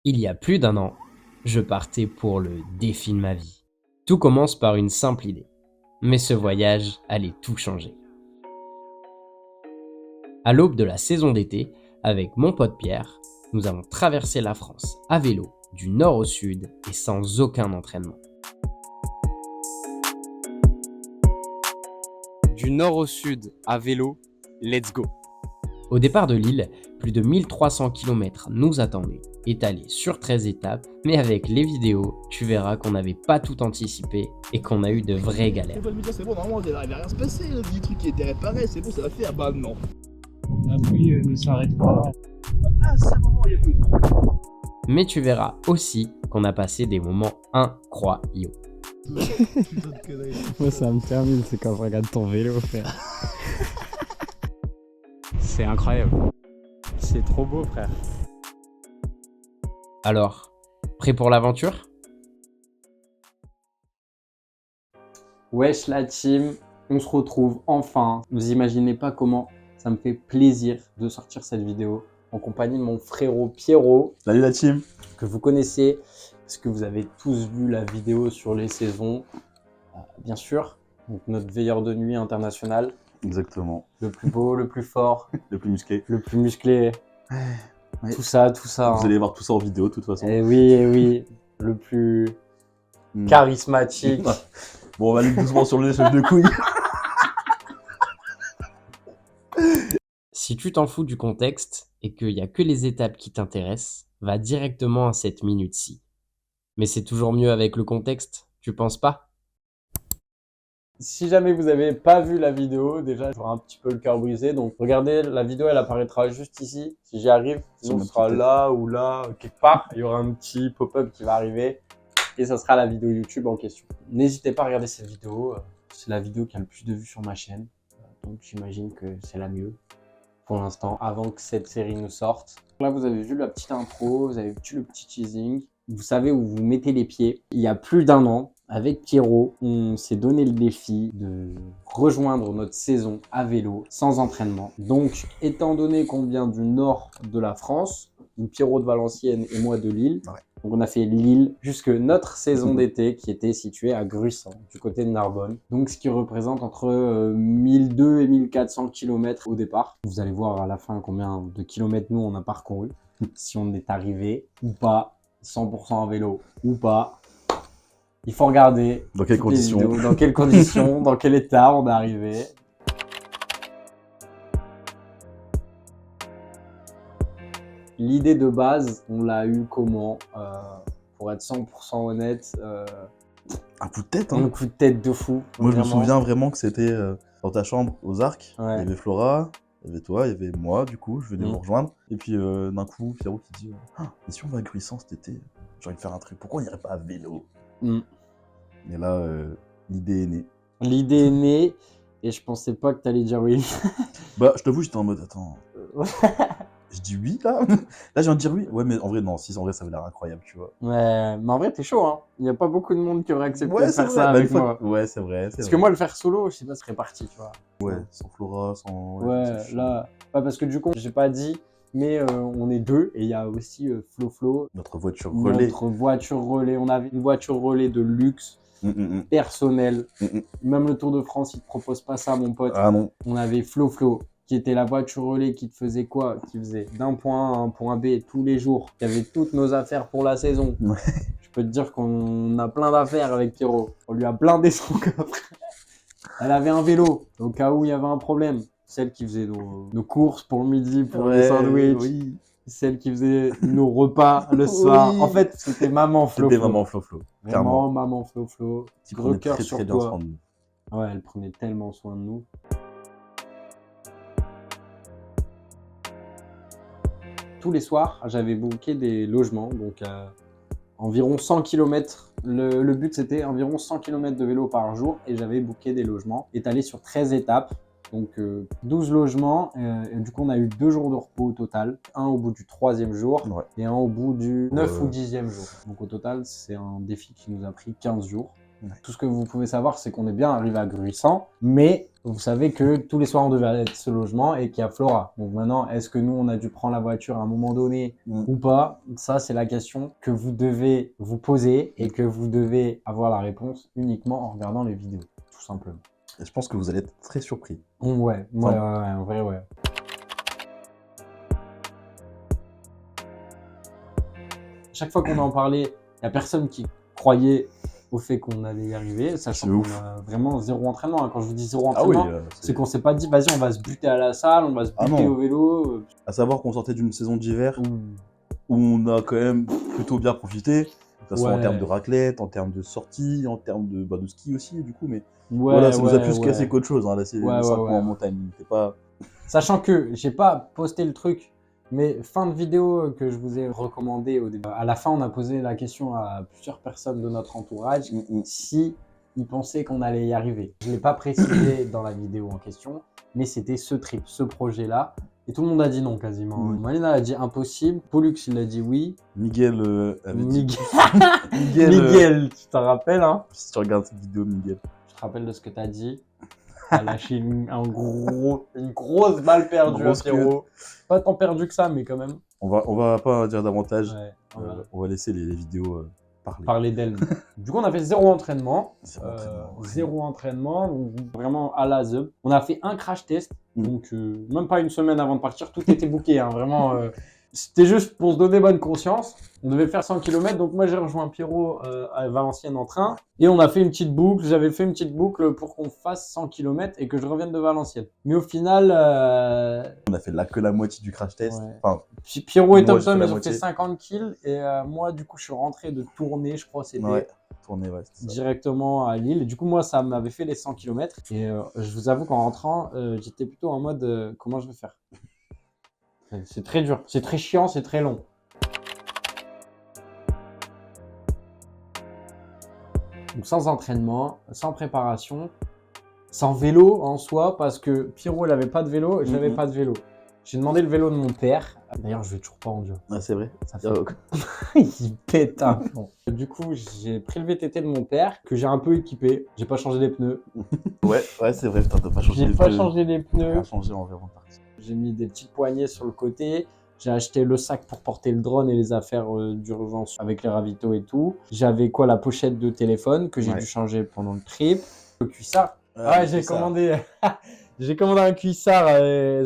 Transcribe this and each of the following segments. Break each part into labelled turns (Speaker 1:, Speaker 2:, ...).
Speaker 1: Il y a plus d'un an, je partais pour le défi de ma vie. Tout commence par une simple idée. Mais ce voyage allait tout changer. À l'aube de la saison d'été, avec mon pote Pierre, nous avons traversé la France à vélo, du nord au sud et sans aucun entraînement.
Speaker 2: Du nord au sud à vélo, let's go.
Speaker 1: Au départ de Lille, plus de 1300 km nous attendaient, étalés sur 13 étapes, mais avec les vidéos, tu verras qu'on n'avait pas tout anticipé et qu'on a eu de vraies galères.
Speaker 3: On va me dire c'est bon, normalement il va rien se passer, le petit truc qui était réparé, c'est bon, ça va faire, bah non.
Speaker 4: La pluie ne s'arrête pas.
Speaker 3: Ah, c'est bon, il y a plus.
Speaker 1: Mais tu verras aussi qu'on a passé des moments incroyables.
Speaker 3: Putain de conneries.
Speaker 4: Moi, ça me termine, c'est quand je regarde ton vélo, frère. C'est incroyable. C'est trop beau, frère.
Speaker 1: Alors, prêt pour l'aventure ?
Speaker 5: Wesh la team, on se retrouve enfin. Vous imaginez pas comment ça me fait plaisir de sortir cette vidéo en compagnie de mon frérot Pierrot,
Speaker 3: Salut la team.
Speaker 5: que vous connaissez parce que vous avez tous vu la vidéo sur les saisons. Bien sûr, donc notre veilleur de nuit international,
Speaker 6: Exactement.
Speaker 5: le plus beau, le plus fort,
Speaker 6: Le plus musclé.
Speaker 5: le plus musclé.
Speaker 6: Ouais.
Speaker 5: Tout ça.
Speaker 6: Vous
Speaker 5: hein.
Speaker 6: allez voir tout ça en vidéo de toute façon.
Speaker 5: Eh oui, le plus charismatique.
Speaker 6: Bon, on va aller doucement sur le léchage de couilles.
Speaker 1: Si tu t'en fous du contexte et qu'il n'y a que les étapes qui t'intéressent, va directement à cette minute-ci. Mais c'est toujours mieux avec le contexte, tu penses pas ?
Speaker 5: Si jamais vous n'avez pas vu la vidéo, déjà j'aurai un petit peu le cœur brisé. Donc regardez, la vidéo elle apparaîtra juste ici. Si j'y arrive, sinon ce sera là ou là, quelque part. Il y aura un petit pop-up qui va arriver et ça sera la vidéo YouTube en question. N'hésitez pas à regarder cette vidéo. C'est la vidéo qui a le plus de vues sur ma chaîne. Donc j'imagine que c'est la mieux pour l'instant, avant que cette série nous sorte. Là vous avez vu la petite intro, vous avez vu le petit teasing. Vous savez où vous mettez les pieds. Il y a plus d'un an, avec Pierrot, on s'est donné le défi de rejoindre notre saison à vélo sans entraînement. Donc, étant donné qu'on vient du nord de la France, Pierrot de Valenciennes et moi de Lille,
Speaker 6: Ouais.
Speaker 5: donc on a fait Lille jusque notre saison d'été qui était située à Gruissant, du côté de Narbonne. Donc, ce qui représente entre 1200 et 1400 km au départ. Vous allez voir à la fin combien de kilomètres nous on a parcouru, si on est arrivé ou pas. 100% à vélo ou pas. Il faut regarder
Speaker 6: Dans quelles
Speaker 5: toutes les
Speaker 6: conditions.
Speaker 5: vidéos, dans quelles conditions, dans quel état on est arrivé. L'idée de base, on l'a eu comment pour être 100% honnête,
Speaker 6: Un coup de tête,
Speaker 5: un
Speaker 6: hein.
Speaker 5: coup de tête de fou.
Speaker 6: Moi, je me
Speaker 5: vraiment.
Speaker 6: souviens vraiment que c'était dans ta chambre aux Arcs.
Speaker 5: Ouais.
Speaker 6: Il y avait Flora, il y avait toi, il y avait moi, du coup, je venais
Speaker 5: Mm.
Speaker 6: vous rejoindre. Et puis, d'un coup, Pierrot qui dit ah, et si on va à Gruissant cet été, j'ai envie de faire un truc. Pourquoi on n'irait pas à vélo
Speaker 5: Mm.
Speaker 6: Et là, l'idée est née.
Speaker 5: L'idée est née et je pensais pas que t'allais dire oui.
Speaker 6: Bah, je t'avoue, j'étais en mode attends. Je dis oui là. Là, j'ai envie de dire oui. Ouais, mais en vrai, non, si, en vrai, ça avait l'air incroyable, tu vois.
Speaker 5: Ouais, mais en vrai, t'es chaud, hein. Il n'y a pas beaucoup de monde qui aurait accepté de
Speaker 6: c'est
Speaker 5: faire
Speaker 6: vrai.
Speaker 5: ça
Speaker 6: Bah,
Speaker 5: avec
Speaker 6: une fois
Speaker 5: moi.
Speaker 6: que- Ouais, c'est vrai.
Speaker 5: Parce que moi, le faire solo, je sais pas, ce serait parti, tu vois.
Speaker 6: Ouais, sans Flora, sans.
Speaker 5: Ouais,
Speaker 6: c'est chaud.
Speaker 5: là, pas parce que du coup, j'ai pas dit, mais on est deux et il y a aussi Flo,
Speaker 6: Notre voiture relais.
Speaker 5: notre voiture relais. On avait une voiture relais de luxe, personnelle. Même le Tour de France, il te propose pas ça, mon pote.
Speaker 6: Ah non.
Speaker 5: On avait Flo, qui était la voiture relais qui te faisait quoi? Qui faisait d'un point A à un point B tous les jours. Qui avait toutes nos affaires pour la saison.
Speaker 6: Ouais.
Speaker 5: Je peux te dire qu'on a plein d'affaires avec Pierrot. On lui a blindé son coffre. Elle avait un vélo, au cas où il y avait un problème. Celle qui faisait nos courses pour le midi, pour les sandwichs.
Speaker 6: Oui.
Speaker 5: Celle qui faisait nos repas le soir.
Speaker 6: Oui.
Speaker 5: En fait, c'était maman Flo.
Speaker 6: C'était maman Flo. Clairement.
Speaker 5: Vraiment, maman Flo.
Speaker 6: Qui
Speaker 5: Gros
Speaker 6: prenait
Speaker 5: cœur
Speaker 6: très
Speaker 5: sur
Speaker 6: très bien
Speaker 5: toi.
Speaker 6: soin de nous.
Speaker 5: Ouais, elle prenait tellement soin de nous. Tous les soirs, j'avais booké des logements, donc environ 100 km. Le but, c'était environ 100 km de vélo par jour et j'avais booké des logements étalés sur 13 étapes. Donc 12 logements, et du coup on a eu 2 jours de repos au total, un au bout du 3e jour
Speaker 6: Ouais.
Speaker 5: et un au bout du 9 ou 10e jour. Donc au total c'est un défi qui nous a pris 15 jours.
Speaker 6: Ouais.
Speaker 5: Tout ce que vous pouvez savoir c'est qu'on est bien arrivé à Gruissant, mais Vous savez que tous les soirs, on devait être ce logement et qu'il y a Flora. Donc maintenant, est-ce que nous, on a dû prendre la voiture à un moment donné ou pas? Ça, c'est la question que vous devez vous poser et que vous devez avoir la réponse uniquement en regardant les vidéos, tout simplement.
Speaker 6: Et je pense que vous allez être très surpris.
Speaker 5: Ouais, en vrai, ouais. Chaque fois qu'on en parlait, il n'y a personne qui croyait au fait qu'on allait y arriver, sachant
Speaker 6: C'est
Speaker 5: qu'on
Speaker 6: ouf.
Speaker 5: a vraiment zéro entraînement. Quand je vous dis zéro
Speaker 6: Ah oui,
Speaker 5: entraînement, c'est qu'on s'est pas dit, vas-y, on va se buter à la salle, on va se
Speaker 6: Ah
Speaker 5: buter
Speaker 6: non.
Speaker 5: au vélo.
Speaker 6: À savoir qu'on sortait d'une saison d'hiver
Speaker 5: Ouh.
Speaker 6: où on a quand même plutôt bien profité, que ce soit en
Speaker 5: Ouais.
Speaker 6: termes de raclette, en termes de sortie, en termes de ski aussi, du coup, mais
Speaker 5: Ouais,
Speaker 6: voilà, ça nous a plus
Speaker 5: ouais.
Speaker 6: cassé qu'autre chose, hein. Là, c'est
Speaker 5: Ouais,
Speaker 6: les 5
Speaker 5: ouais,
Speaker 6: mois en
Speaker 5: ouais.
Speaker 6: montagne, c'est pas...
Speaker 5: Sachant que j'ai pas posté le truc, mais fin de vidéo que je vous ai recommandé au début. À la fin, on a posé la question à plusieurs personnes de notre entourage si ils pensaient qu'on allait y arriver. Je l'ai pas précisé dans la vidéo en question, mais c'était ce trip, ce projet-là. Et tout le monde a dit non quasiment. Malina a dit impossible. Pollux, il a dit oui.
Speaker 6: Miguel avait dit...
Speaker 5: Miguel, Miguel, tu t'en rappelles, hein?
Speaker 6: Si tu regardes cette vidéo, Miguel.
Speaker 5: Je te rappelle de ce que tu as dit. Tu as lâché une grosse balle perdue à Pierrot. Pas tant perdu que ça, mais quand même.
Speaker 6: On va pas dire davantage.
Speaker 5: Ouais,
Speaker 6: On va laisser les vidéos parler.
Speaker 5: parler d'elle. Du coup, on a fait zéro entraînement.
Speaker 6: Ouais.
Speaker 5: Zéro entraînement, donc vraiment à la zeub. On a fait un crash test, donc même pas une semaine avant de partir, tout était booké, hein, vraiment. C'était juste pour se donner bonne conscience. On devait faire 100 km, donc moi j'ai rejoint Pierrot à Valenciennes en train. Et on a fait une petite boucle, j'avais fait une petite boucle pour qu'on fasse 100 km et que je revienne de Valenciennes. Mais au final...
Speaker 6: On a fait que la moitié du crash test.
Speaker 5: Ouais.
Speaker 6: Enfin,
Speaker 5: Pierrot et
Speaker 6: moi, j'ai fait
Speaker 5: TomTom,
Speaker 6: la
Speaker 5: ils ont
Speaker 6: moitié.
Speaker 5: fait 50 kills. Et moi, du coup, je suis rentré de tournée, je crois, c'était...
Speaker 6: ouais, tourner, ouais, c'était ça.
Speaker 5: directement à Lille. Et du coup, moi, ça m'avait fait les 100 km. Et je vous avoue qu'en rentrant, j'étais plutôt en mode comment je vais faire. C'est très dur, c'est très chiant, c'est très long. Donc sans entraînement, sans préparation, sans vélo en soi, parce que Pierrot, il n'avait pas de vélo et je n'avais pas de vélo. J'ai demandé le vélo de mon père. D'ailleurs, je l'ai toujours pas rendu.
Speaker 6: Ah, c'est vrai.
Speaker 5: Ça fait... Il pète un plomb. Du coup, j'ai pris le VTT de mon père, que j'ai un peu équipé. J'ai pas changé les pneus.
Speaker 6: Ouais, c'est vrai, putain, t'as pas changé
Speaker 5: J'ai
Speaker 6: les
Speaker 5: pas
Speaker 6: pneus.
Speaker 5: changé les pneus.
Speaker 6: Rien changé en vrai avant de partir.
Speaker 5: J'ai mis des petites poignées sur le côté. J'ai acheté le sac pour porter le drone et les affaires d'urgence avec les ravitaux et tout. J'avais la pochette de téléphone que j'ai dû changer pendant le trip. Le cuissard. J'ai commandé... J'ai commandé un cuissard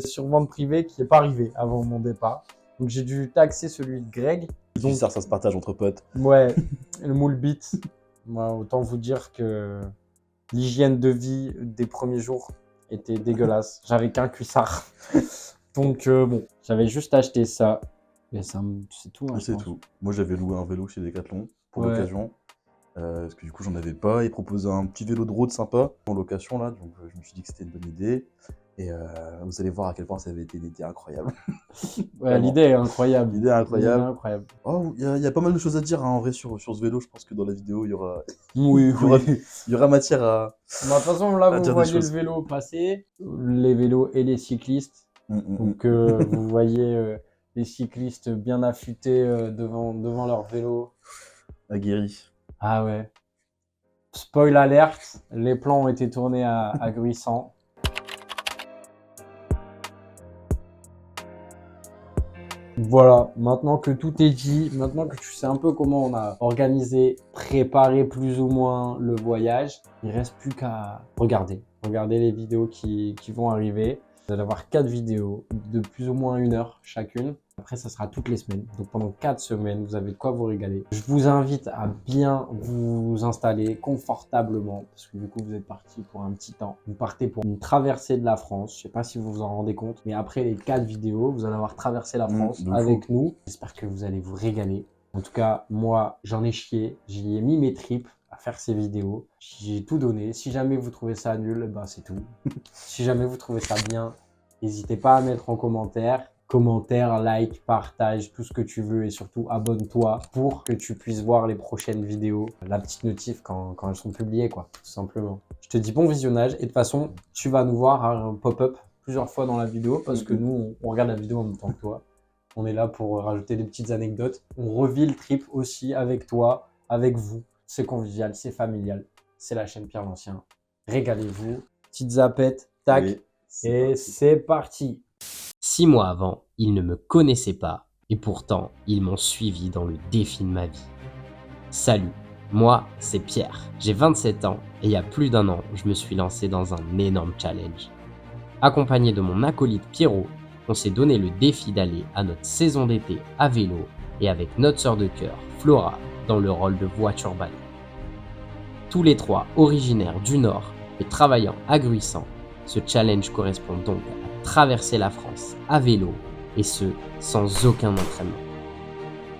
Speaker 5: sur vente privée qui n'est pas arrivé avant mon départ. Donc j'ai dû taxer celui de Greg.
Speaker 6: Donc ça se partage entre potes.
Speaker 5: Ouais, le moule bit. Moi, autant vous dire que l'hygiène de vie des premiers jours était dégueulasse. J'avais qu'un cuissard. Donc bon, j'avais juste acheté ça. Et ça, c'est tout. Hein,
Speaker 6: c'est tout. Moi, j'avais loué un vélo chez Decathlon pour l'occasion. Parce que du coup, j'en avais pas. Ils proposaient un petit vélo de road sympa en location là. Donc je me suis dit que c'était une bonne idée. Et vous allez voir à quel point ça avait été une idée incroyable.
Speaker 5: Ouais, l'idée est incroyable.
Speaker 6: L'idée est incroyable.
Speaker 5: L'idée est incroyable.
Speaker 6: Oh, il y a pas mal de choses à dire hein, en vrai sur ce vélo. Je pense que dans la vidéo, il y aura,
Speaker 5: oui.
Speaker 6: il y aura matière à.
Speaker 5: De toute façon, là, vous voyez le
Speaker 6: choses.
Speaker 5: vélo passer, les vélos et les cyclistes. Donc, vous voyez les cyclistes bien affûtés devant leur vélo.
Speaker 6: Aguerris.
Speaker 5: Ah ouais. Spoil alerte, les plans ont été tournés à Gruissant. Voilà, maintenant que tout est dit, maintenant que tu sais un peu comment on a organisé, préparé plus ou moins le voyage, il ne reste plus qu'à regarder les vidéos qui vont arriver. Vous allez avoir 4 vidéos de plus ou moins 1 heure chacune. Après, ça sera toutes les semaines. Donc pendant 4 semaines, vous avez de quoi vous régaler. Je vous invite à bien vous installer confortablement parce que du coup, vous êtes parti pour un petit temps. Vous partez pour une traversée de la France. Je ne sais pas si vous vous en rendez compte, mais après les 4 vidéos, vous allez avoir traversé la France avec nous. J'espère que vous allez vous régaler. En tout cas, moi, j'en ai chié. J'y ai mis mes tripes à faire ces vidéos. J'ai tout donné. Si jamais vous trouvez ça nul, ben c'est tout. Si jamais vous trouvez ça bien, n'hésitez pas à mettre en commentaire. Commentaire, like, partage, tout ce que tu veux et surtout abonne-toi pour que tu puisses voir les prochaines vidéos, la petite notif quand elles sont publiées, quoi, tout simplement. Je te dis bon visionnage et de toute façon, tu vas nous voir un pop-up plusieurs fois dans la vidéo parce que nous, on regarde la vidéo en même temps que toi. On est là pour rajouter des petites anecdotes. On revit le trip aussi avec toi, avec vous. C'est convivial, c'est familial. C'est la chaîne Pierre l'Ancien. Régalez-vous. Petite zapette. tac.
Speaker 6: Et
Speaker 5: Et c'est parti.
Speaker 1: 6 mois avant, ils ne me connaissaient pas et pourtant, ils m'ont suivi dans le défi de ma vie. Salut, moi, c'est Pierre. J'ai 27 ans et il y a plus d'1 an, je me suis lancé dans un énorme challenge. Accompagné de mon acolyte Pierrot, on s'est donné le défi d'aller à notre saison d'été à vélo et avec notre sœur de cœur, Flora, dans le rôle de voiture balai. Tous les 3 originaires du Nord et travaillant à Gruissant, ce challenge correspond donc à traverser la France à vélo et ce, sans aucun entraînement.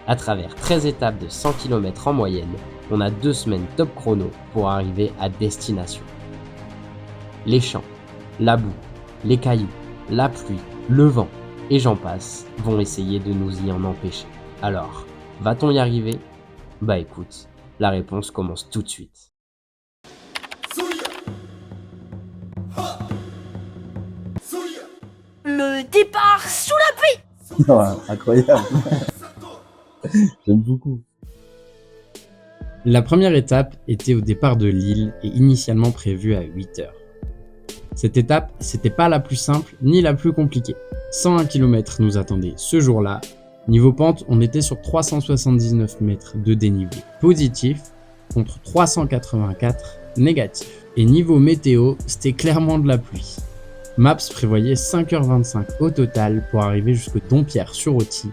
Speaker 1: À travers 13 étapes de 100 km en moyenne, on a 2 semaines top chrono pour arriver à destination. Les champs, la boue, les cailloux, la pluie, le vent et j'en passe vont essayer de nous y en empêcher. Alors, va-t-on y arriver? Bah écoute, la réponse commence tout de suite.
Speaker 7: Le départ sous la pluie.
Speaker 6: Ouais, incroyable. J'aime beaucoup.
Speaker 4: La première étape était au départ de Lille et initialement prévue à 8h. Cette étape, c'était pas la plus simple ni la plus compliquée. 101 km nous attendait ce jour-là. Niveau pente, on était sur 379 mètres de dénivelé positif contre 384 négatif. Et niveau météo, c'était clairement de la pluie. Maps prévoyait 5h25 au total pour arriver jusqu'au Dompierre-sur-Authie,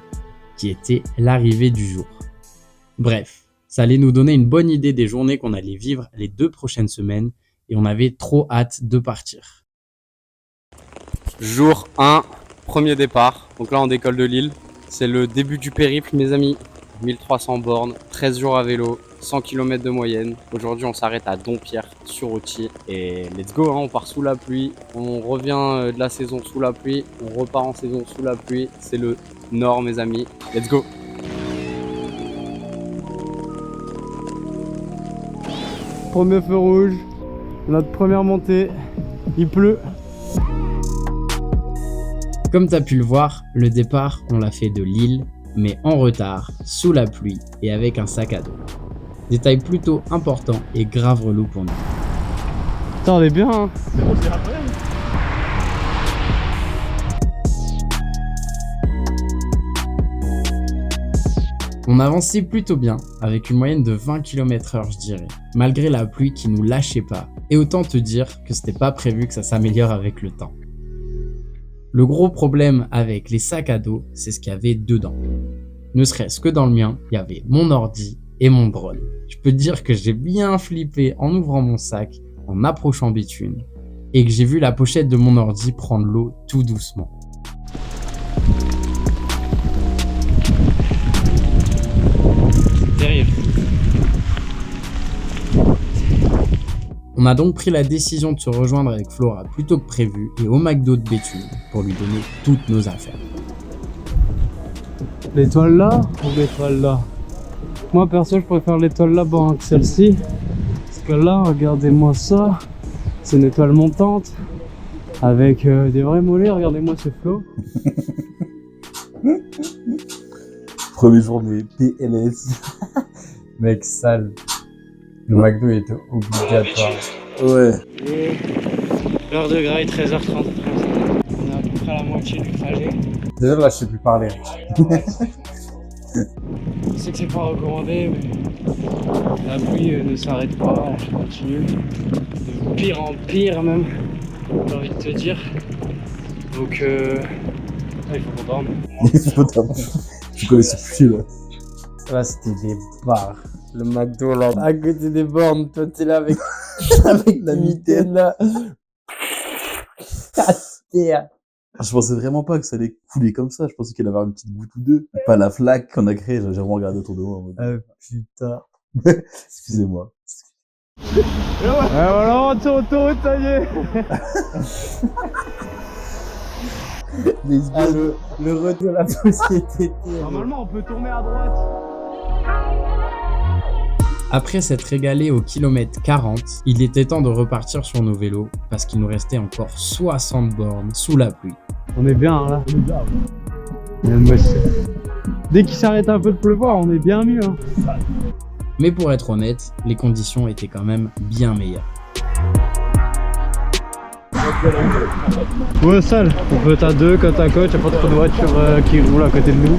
Speaker 4: qui était l'arrivée du jour. Bref, ça allait nous donner une bonne idée des journées qu'on allait vivre les 2 prochaines semaines et on avait trop hâte de partir.
Speaker 2: Jour 1, premier départ. Donc là, on décolle de Lille. C'est le début du périple, mes amis. 1300 bornes, 13 jours à vélo, 100 km de moyenne. Aujourd'hui, on s'arrête à Dompierre-sur-Authie. Et let's go, hein, on part sous la pluie. On revient de la saison sous la pluie. On repart en saison sous la pluie. C'est le Nord, mes amis. Let's go.
Speaker 8: Premier feu rouge, notre première montée, il pleut.
Speaker 4: Comme tu as pu le voir, le départ, on l'a fait de Lille, mais en retard, sous la pluie et avec un sac à dos. Détail plutôt important et grave relou pour nous.
Speaker 8: Putain, on est bien, hein.
Speaker 3: C'est bon, c'est incroyable.
Speaker 4: On avançait plutôt bien, avec une moyenne de 20 km/h je dirais, malgré la pluie qui nous lâchait pas, et autant te dire que c'était pas prévu que ça s'améliore avec le temps. Le gros problème avec les sacs à dos, c'est ce qu'il y avait dedans. Ne serait-ce que dans le mien, il y avait mon ordi et mon drone. Je peux te dire que j'ai bien flippé en ouvrant mon sac, en approchant Béthune, et que j'ai vu la pochette de mon ordi prendre l'eau tout doucement.
Speaker 8: Terrible.
Speaker 4: On a donc pris la décision de se rejoindre avec Flora plus tôt que prévu et au McDo de Béthune pour lui donner toutes nos affaires.
Speaker 8: L'étoile là ou l'étoile là? Moi perso, je préfère l'étoile là-bas que celle-ci. Parce que là, regardez-moi ça. C'est une étoile montante avec des vrais mollets. Regardez-moi ce flot.
Speaker 6: Première journée, PLS.
Speaker 5: Mec, sale. Le McDo était obligatoire.
Speaker 6: Ouais.
Speaker 8: L'heure de graille, 13h30. On est à peu près à la moitié du trajet.
Speaker 5: Déjà là, je sais plus parler.
Speaker 8: Je sais que c'est pas recommandé, mais la pluie ne s'arrête pas, je continue. De pire en pire même, j'ai envie de te dire. Donc il faut qu'on dorme.
Speaker 6: Je connaissais plus là.
Speaker 5: Là, c'était des bars. Le McDo, là, à côté des bornes, toi, t'es là avec, avec la mitaine, là.
Speaker 6: Je pensais vraiment pas que ça allait couler comme ça. Je pensais qu'il allait avoir une petite goutte ou deux. Pas la flaque qu'on a créée. J'ai vraiment regardé autour de moi. En mode...
Speaker 5: Putain.
Speaker 6: Excusez-moi.
Speaker 8: Et voilà, on est sur autoroute, ça y est.
Speaker 5: Le retour à la société.
Speaker 8: Normalement, on peut tourner à droite.
Speaker 4: Après s'être régalé au kilomètre 40, il était temps de repartir sur nos vélos parce qu'il nous restait encore 60 bornes sous la pluie.
Speaker 8: On est bien là. Dès qu'il s'arrête un peu de pleuvoir, on est bien mieux. Hein.
Speaker 4: Mais pour être honnête, les conditions étaient quand même bien meilleures.
Speaker 8: Ouais, seul. On peut être à deux côte à côte, y'a pas trop de voitures qui roulent à côté de nous.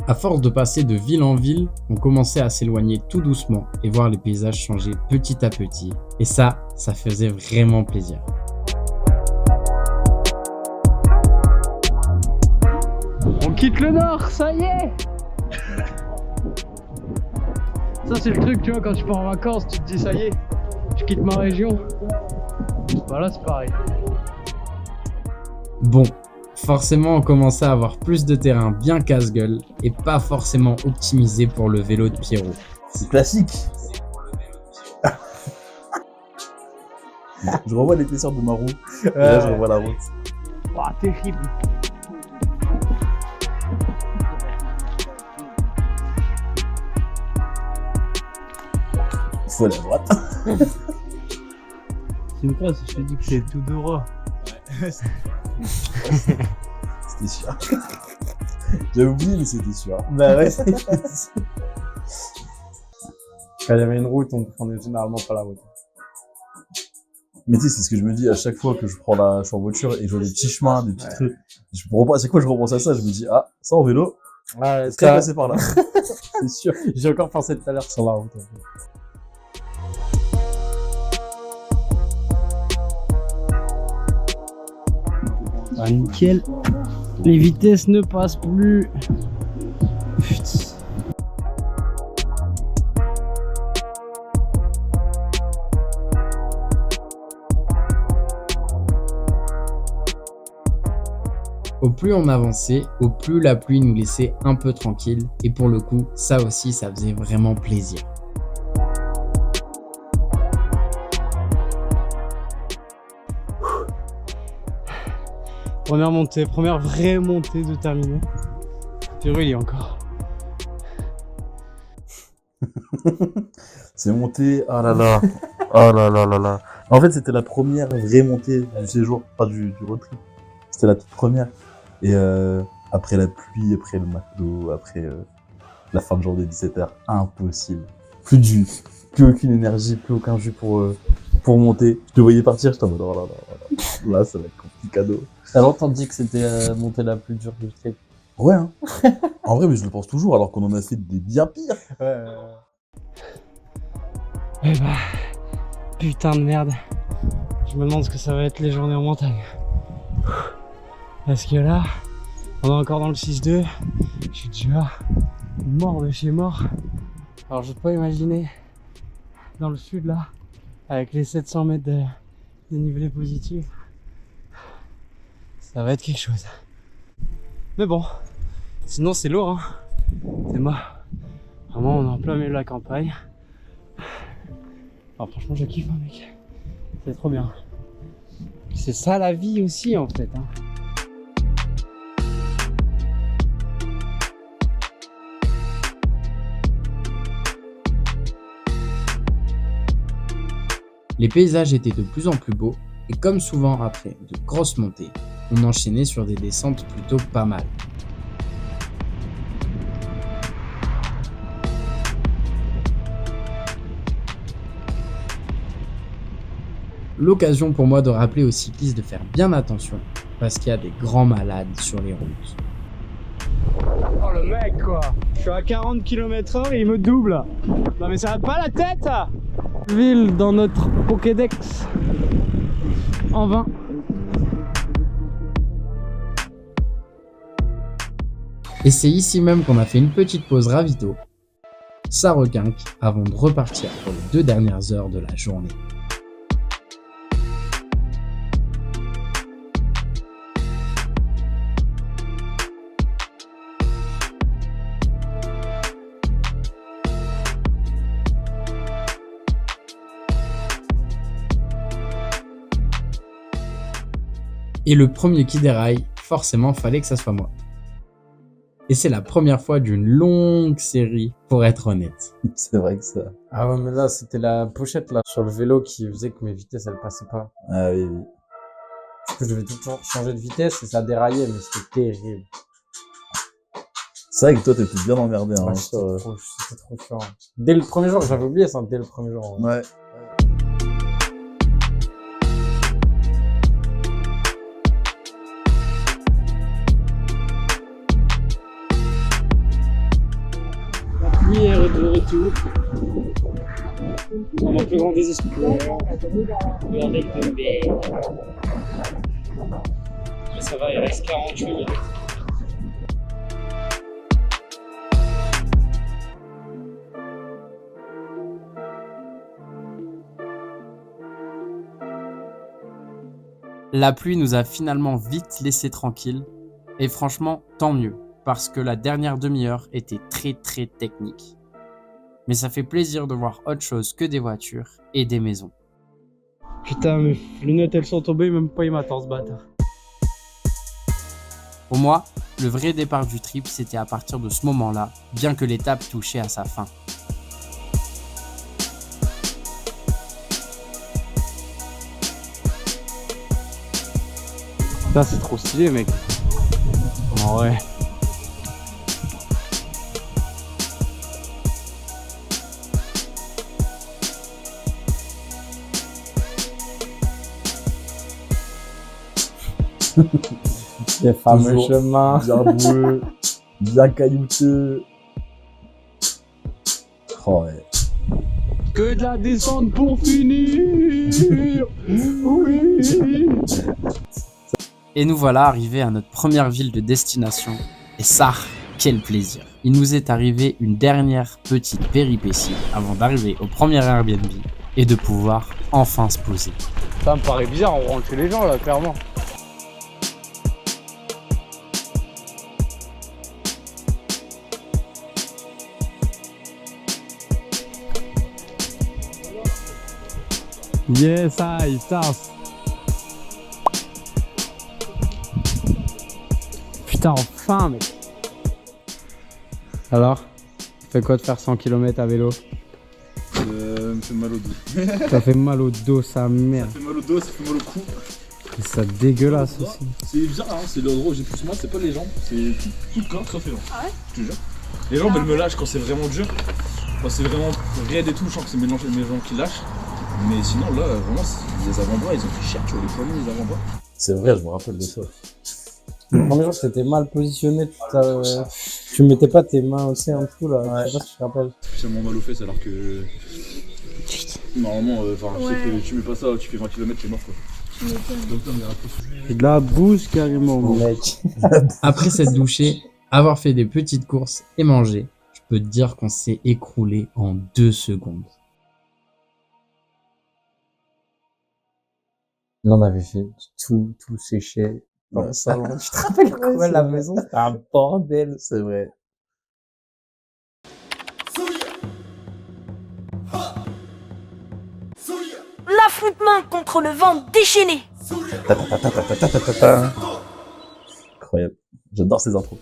Speaker 4: À force de passer de ville en ville, on commençait à s'éloigner tout doucement et voir les paysages changer petit à petit. Et ça faisait vraiment plaisir.
Speaker 8: On quitte le nord, ça y est. Ça c'est le truc, tu vois, quand tu pars en vacances, tu te dis ça y est, je quitte ma région. Bah là c'est pareil.
Speaker 4: Bon, forcément on commençait à avoir plus de terrain bien casse-gueule et pas forcément optimisé pour le vélo de Pierrot.
Speaker 6: C'est classique. Je revois l'épaisseur de ma roue. Et là, je revois la route.
Speaker 8: Ouah, terrible.
Speaker 6: Il faut aller à droite.
Speaker 8: Tu me crois si je te dis que c'est tout droit?
Speaker 6: C'était sûr. J'avais oublié, mais c'était sûr.
Speaker 5: Bah ouais, quand il y avait une route, on prenait généralement pas la route.
Speaker 6: Mais tu sais, c'est ce que je me dis à chaque fois que je suis en voiture et que je vois des petits chemins, des petits trucs. À chaque fois que je repense à ça, je me dis, ah, ça en vélo,
Speaker 5: Ouais,
Speaker 6: c'est passé par là.
Speaker 5: c'est sûr. J'ai encore pensé tout à l'heure sur la route.
Speaker 8: Ah nickel. Les vitesses ne passent plus. Putain.
Speaker 4: Au plus on avançait, au plus la pluie nous laissait un peu tranquille et pour le coup, ça aussi, ça faisait vraiment plaisir.
Speaker 8: Première montée, première vraie montée de terminée. Pierrot il y est encore.
Speaker 6: C'est monté, ah là là, oh là là là là. En fait, c'était la première vraie montée du séjour, pas du road trip. C'était la toute première. Et après la pluie, après le McDo, après la fin de journée 17h, impossible. Plus aucune énergie, plus aucun jus pour monter. Je te voyais partir, j'étais en mode, oh là là, là ça va être complicado.
Speaker 5: T'as longtemps dit que c'était montée la plus dure du trip.
Speaker 6: Ouais, hein. En vrai, mais je le pense toujours, alors qu'on en a fait des bien pires.
Speaker 8: Eh bah, putain de merde. Je me demande ce que ça va être les journées en montagne. Parce que là, on est encore dans le 6-2. Je suis déjà mort de chez mort. Alors je peux pas imaginer dans le sud là, avec les 700 mètres de dénivelé positif. Ça va être quelque chose. Mais bon, sinon c'est lourd, hein. C'est mort. Vraiment, on est en plein milieu de la campagne. Alors franchement, je kiffe, hein, mec. C'est trop bien. C'est ça la vie aussi, en fait. Hein.
Speaker 4: Les paysages étaient de plus en plus beaux et comme souvent après de grosses montées, on enchaînait sur des descentes plutôt pas mal. L'occasion pour moi de rappeler aux cyclistes de faire bien attention parce qu'il y a des grands malades sur les routes.
Speaker 8: Oh le mec quoi. Je suis à 40 km/h et il me double. Non mais ça va pas la tête ça. Ville dans notre Pokédex en vain.
Speaker 4: Et c'est ici même qu'on a fait une petite pause ravito. Ça requinque avant de repartir pour les 2 dernières heures de la journée. Et le premier qui déraille, forcément fallait que ça soit moi. Et c'est la première fois d'une longue série, pour être honnête.
Speaker 6: C'est vrai que ça.
Speaker 5: Ah ouais, mais là, c'était la pochette là sur le vélo qui faisait que mes vitesses elles passaient pas.
Speaker 6: Ah oui, oui.
Speaker 5: Parce que je devais tout le temps changer de vitesse et ça déraillait, mais c'était terrible.
Speaker 6: C'est vrai que toi, t'étais bien emmerdé. Hein,
Speaker 5: Ouais,
Speaker 6: ça,
Speaker 5: c'était trop chiant. Dès le premier jour, j'avais oublié ça, dès le premier jour.
Speaker 6: ouais.
Speaker 8: La pluie est de retour. Dans mon plus grand désespoir. Le avec de mer. Mais ça va, il reste 48 minutes.
Speaker 4: La pluie nous a finalement vite laissé tranquilles, et franchement, tant mieux, parce que la dernière demi-heure était très technique. Mais ça fait plaisir de voir autre chose que des voitures et des maisons.
Speaker 8: Putain, mes lunettes elles sont tombées, même pas il m'attend ce bâtard.
Speaker 4: Pour moi, le vrai départ du trip, c'était à partir de ce moment-là, bien que l'étape touchait à sa fin.
Speaker 8: Putain, c'est trop stylé, mec. En vrai.
Speaker 5: Les fameux
Speaker 6: Toujours
Speaker 5: chemins.
Speaker 6: Bien boueux, bien caillouteux. Oh, ouais.
Speaker 8: Que de la descente pour finir. Oui.
Speaker 4: Et nous voilà arrivés à notre première ville de destination, et ça, quel plaisir! Il nous est arrivé une dernière petite péripétie avant d'arriver au premier Airbnb et de pouvoir enfin se poser.
Speaker 8: Ça me paraît bizarre, on rentre chez les gens là, clairement. Yes, I start. Putain, enfin, mec. Alors, ça fait quoi de faire 100 km à vélo?
Speaker 6: Me fait mal au dos.
Speaker 8: Ça fait mal au dos, sa mère.
Speaker 6: Ça fait mal au dos, ça fait mal au cou.
Speaker 8: Et ça dégueulasse aussi.
Speaker 3: C'est bizarre, hein, c'est l'endroit où j'ai plus mal, c'est pas les jambes, c'est tout le corps sauf les jambes. Ah ouais? Je te jure. Les jambes elles me lâchent quand c'est vraiment dur. Quand c'est vraiment raide et tout, je sens que c'est mes jambes qui lâchent. Mais sinon là, vraiment, les avant-bras ils ont fait cher, tu vois, les poignets, les avant-bras.
Speaker 6: C'est vrai, je me rappelle de ça.
Speaker 5: Le premier jour, c'était mal positionné. Tu mettais pas tes mains aussi en dessous là.
Speaker 6: Ouais.
Speaker 5: Je sais pas si tu te rappelles.
Speaker 3: Spécialement mal aux fesses alors que. Normalement, je sais que tu mets pas ça, tu fais 20 km, t'es mort quoi.
Speaker 8: Et de la bouse carrément.
Speaker 5: Mec.
Speaker 4: Après cette douchée, avoir fait des petites courses et manger, je peux te dire qu'on s'est écroulé en 2 secondes.
Speaker 5: Là, on avait fait tout séché dans le salon. Tu te rappelles quoi, la maison? C'était un bordel.
Speaker 6: C'est vrai.
Speaker 7: L'affrontement contre le vent déchaîné.
Speaker 6: Incroyable. J'adore ces intros.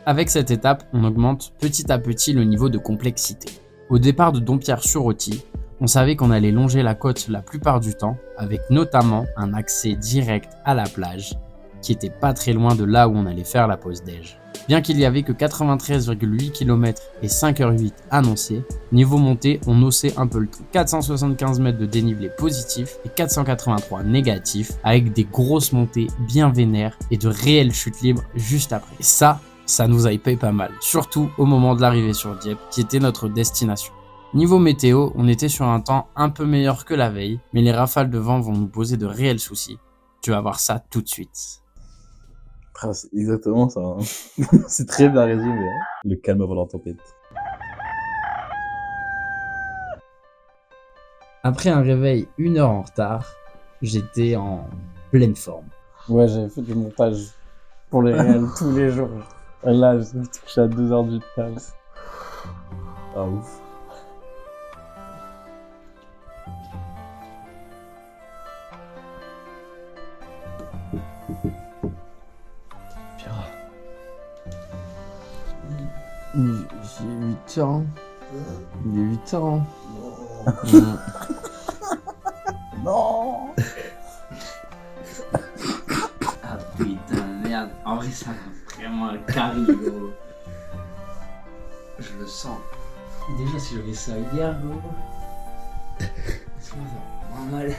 Speaker 4: Avec cette étape, on augmente petit à petit le niveau de complexité. Au départ de Dompierre-sur-Authie, on savait qu'on allait longer la côte la plupart du temps, avec notamment un accès direct à la plage, qui était pas très loin de là où on allait faire la pause déj. Bien qu'il y avait que 93,8 km et 5h08 annoncés, niveau montée, on haussait un peu le tout. 475 mètres de dénivelé positif et 483 négatifs, avec des grosses montées bien vénères et de réelles chutes libres juste après. Et ça nous a hypé pas mal, surtout au moment de l'arrivée sur Dieppe, qui était notre destination. Niveau météo, on était sur un temps un peu meilleur que la veille, mais les rafales de vent vont nous poser de réels soucis. Tu vas voir ça tout de suite.
Speaker 6: Ah, c'est exactement ça. Hein. C'est très bien résumé. Hein. Le calme avant la tempête.
Speaker 4: Après un réveil 1 heure en retard, j'étais en pleine forme.
Speaker 5: Ouais, j'avais fait du montage pour les réels tous les jours. Et là, je me suis couché à 2h du matin.
Speaker 6: Ah ouf.
Speaker 5: J'ai 8 ans. Il est 8 ans.
Speaker 6: Non.
Speaker 9: vrai, ça va vraiment un carré, gros. Je le sens. Déjà, si j'avais ça hier, gros. Ça va vraiment mal.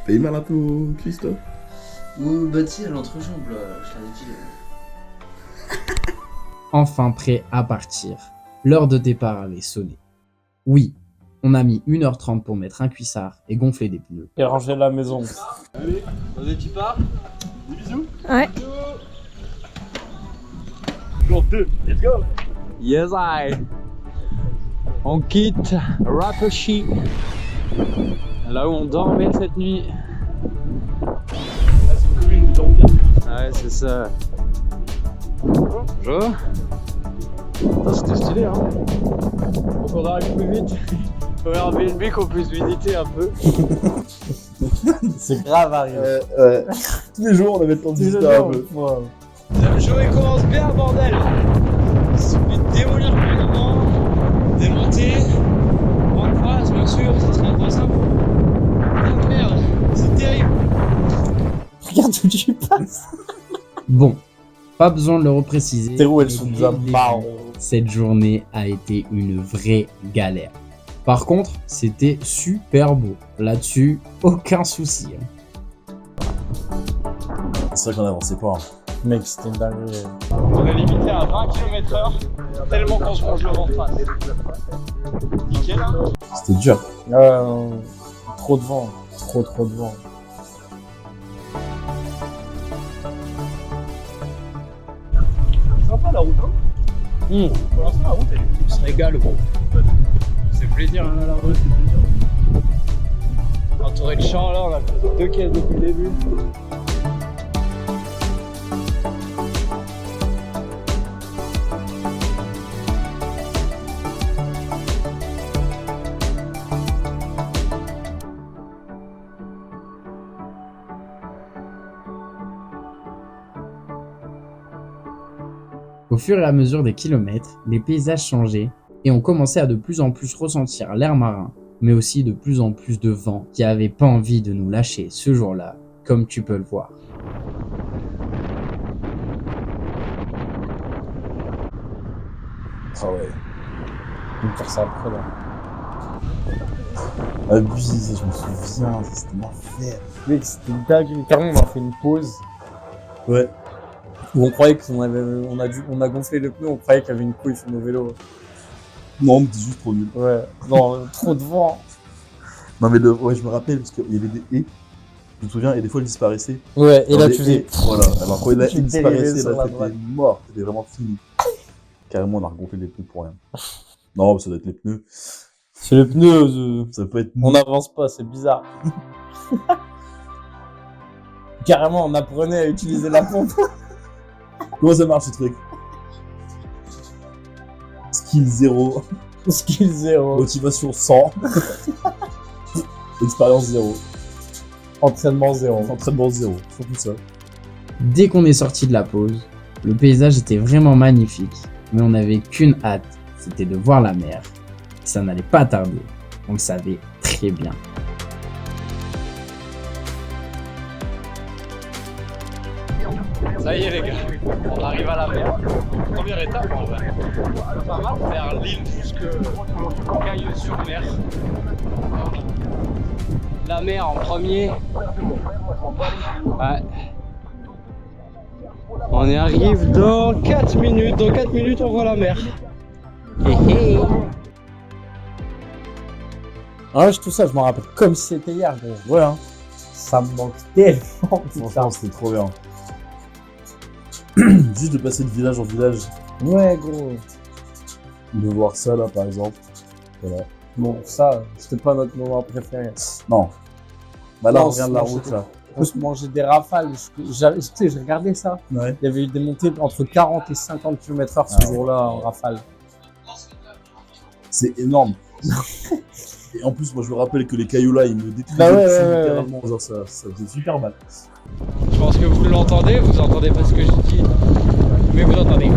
Speaker 6: T'as eu mal un peu au cuisse, toi?
Speaker 9: Ou bah, tu sais, l'entrejambe, là, je l'avais dit.
Speaker 4: Enfin prêt à partir, l'heure de départ avait sonné. Oui, on a mis 1h30 pour mettre un cuissard et gonfler des pneus.
Speaker 5: Et ranger la maison.
Speaker 3: Allez, vas-y, tu pars. Des bisous.
Speaker 7: Ouais.
Speaker 3: Jour 2, let's go.
Speaker 5: Yes, on quitte Raposhi. Là où on dormait cette nuit.
Speaker 3: Là, c'est une commune où t'en
Speaker 5: Ouais, c'est ça. Bonjour. C'était stylé, hein. Faut qu'on arrive plus vite. Faut un Airbnb qu'on puisse visiter un peu. C'est grave, arrivé.
Speaker 6: Tous les jours, on avait le temps de visiter un peu.
Speaker 5: Le show il commence bien, bordel. Il suffit de démolir le moment, démonter, prendre phrase, bien sûr, c'est très très simple. Oh merde, c'est terrible. Regarde où tu passes.
Speaker 4: Bon, pas besoin de le repréciser.
Speaker 5: Tes roues, elles
Speaker 4: mais
Speaker 5: sont
Speaker 4: dès
Speaker 5: déjà
Speaker 4: le début,
Speaker 5: marron.
Speaker 4: Cette journée a été une vraie galère. Par contre, c'était super beau. Là-dessus, aucun souci.
Speaker 6: C'est vrai qu'on avançait pas. Hein.
Speaker 5: Mec, c'était une dinguerie. On est limité à 20 km/h, tellement qu'on se mange le vent de face. Nickel, hein.
Speaker 6: C'était dur.
Speaker 5: Trop de vent. Trop de vent.
Speaker 3: Sympa la route, hein. Pour l'instant, la route,
Speaker 5: On se régale, gros. C'est plaisir, hein, la route. Entouré de champs, là, on a fait 2 caisses depuis le début.
Speaker 4: Au fur et à mesure des kilomètres, les paysages changeaient et on commençait à de plus en plus ressentir l'air marin, mais aussi de plus en plus de vent qui avait pas envie de nous lâcher ce jour-là, comme tu peux le voir.
Speaker 6: Ah ouais.
Speaker 5: On va faire ça après, là.
Speaker 6: Abuse, je me souviens, c'était l'enfer.
Speaker 5: Mec, c'était une dingue. Carrément, on a fait une pause
Speaker 6: Ouais.
Speaker 5: où on croyait qu'on avait, on a gonflé le pneu, on croyait qu'il y avait une couille sur nos vélos.
Speaker 6: Non, mais c'était juste trop nul.
Speaker 5: Ouais, non, trop de vent.
Speaker 6: Non, mais ouais, je me rappelle parce qu'il y avait des haies. Je me souviens, et des fois, elles disparaissaient.
Speaker 5: Ouais, et
Speaker 6: Dans
Speaker 5: là,
Speaker 6: les
Speaker 5: tu faisais.
Speaker 6: haies, voilà, alors quand il a
Speaker 5: Tu
Speaker 6: disparaissait,
Speaker 5: dérivais sur
Speaker 6: là,
Speaker 5: la
Speaker 6: c'était
Speaker 5: droite.
Speaker 6: mort. C'était vraiment fini. Carrément, on a regonflé les pneus pour rien. Non, ça doit être les pneus.
Speaker 5: C'est les pneus.
Speaker 6: Ça peut être.
Speaker 5: On n'avance pas, c'est bizarre. Carrément, on apprenait à utiliser la pompe.
Speaker 6: Comment ça marche ce truc? Skill 0,
Speaker 5: Skill 0.
Speaker 6: motivation 100, expérience 0,
Speaker 5: Entraînement 0.
Speaker 6: entraînement 0, surtout ça.
Speaker 4: Dès qu'on est sorti de la pause, le paysage était vraiment magnifique, mais on n'avait qu'une hâte, c'était de voir la mer. Et ça n'allait pas tarder, on le savait très bien.
Speaker 5: Ça y est, les gars, on arrive à la mer. Première étape, en vrai. Pas mal, vers l'île jusque Cailleux-sur-Mer. La mer en premier. Ouais. On y arrive dans 4 minutes. Dans 4 minutes, on voit la mer. Ah, tout ça, je m'en rappelle comme si c'était hier, gros.
Speaker 6: Ouais, hein.
Speaker 5: Ça me manque tellement.
Speaker 6: Franchement, c'était trop bien. Juste de passer de village en village,
Speaker 5: Ouais, gros.
Speaker 6: de voir ça là par exemple. Voilà.
Speaker 5: Bon, ça, c'était pas notre moment préféré.
Speaker 6: Non. Bah là,
Speaker 5: Non,
Speaker 6: on revient de la
Speaker 5: sinon,
Speaker 6: route
Speaker 5: c'était-
Speaker 6: là.
Speaker 5: On se mangeait des rafales. Tu sais, j'ai regardé ça.
Speaker 6: Ouais.
Speaker 5: Il y avait eu des montées entre 40 et 50 km/h ce
Speaker 6: Ah ouais.
Speaker 5: jour-là en rafale.
Speaker 6: C'est énorme. Et en plus, moi je me rappelle que les cailloux là, ils me détruisaient
Speaker 5: Bah ouais,
Speaker 6: dessus,
Speaker 5: ouais, ouais,
Speaker 6: littéralement. Genre, ça faisait super mal.
Speaker 5: Je pense que vous l'entendez, vous entendez pas ce que je dis, mais vous entendez.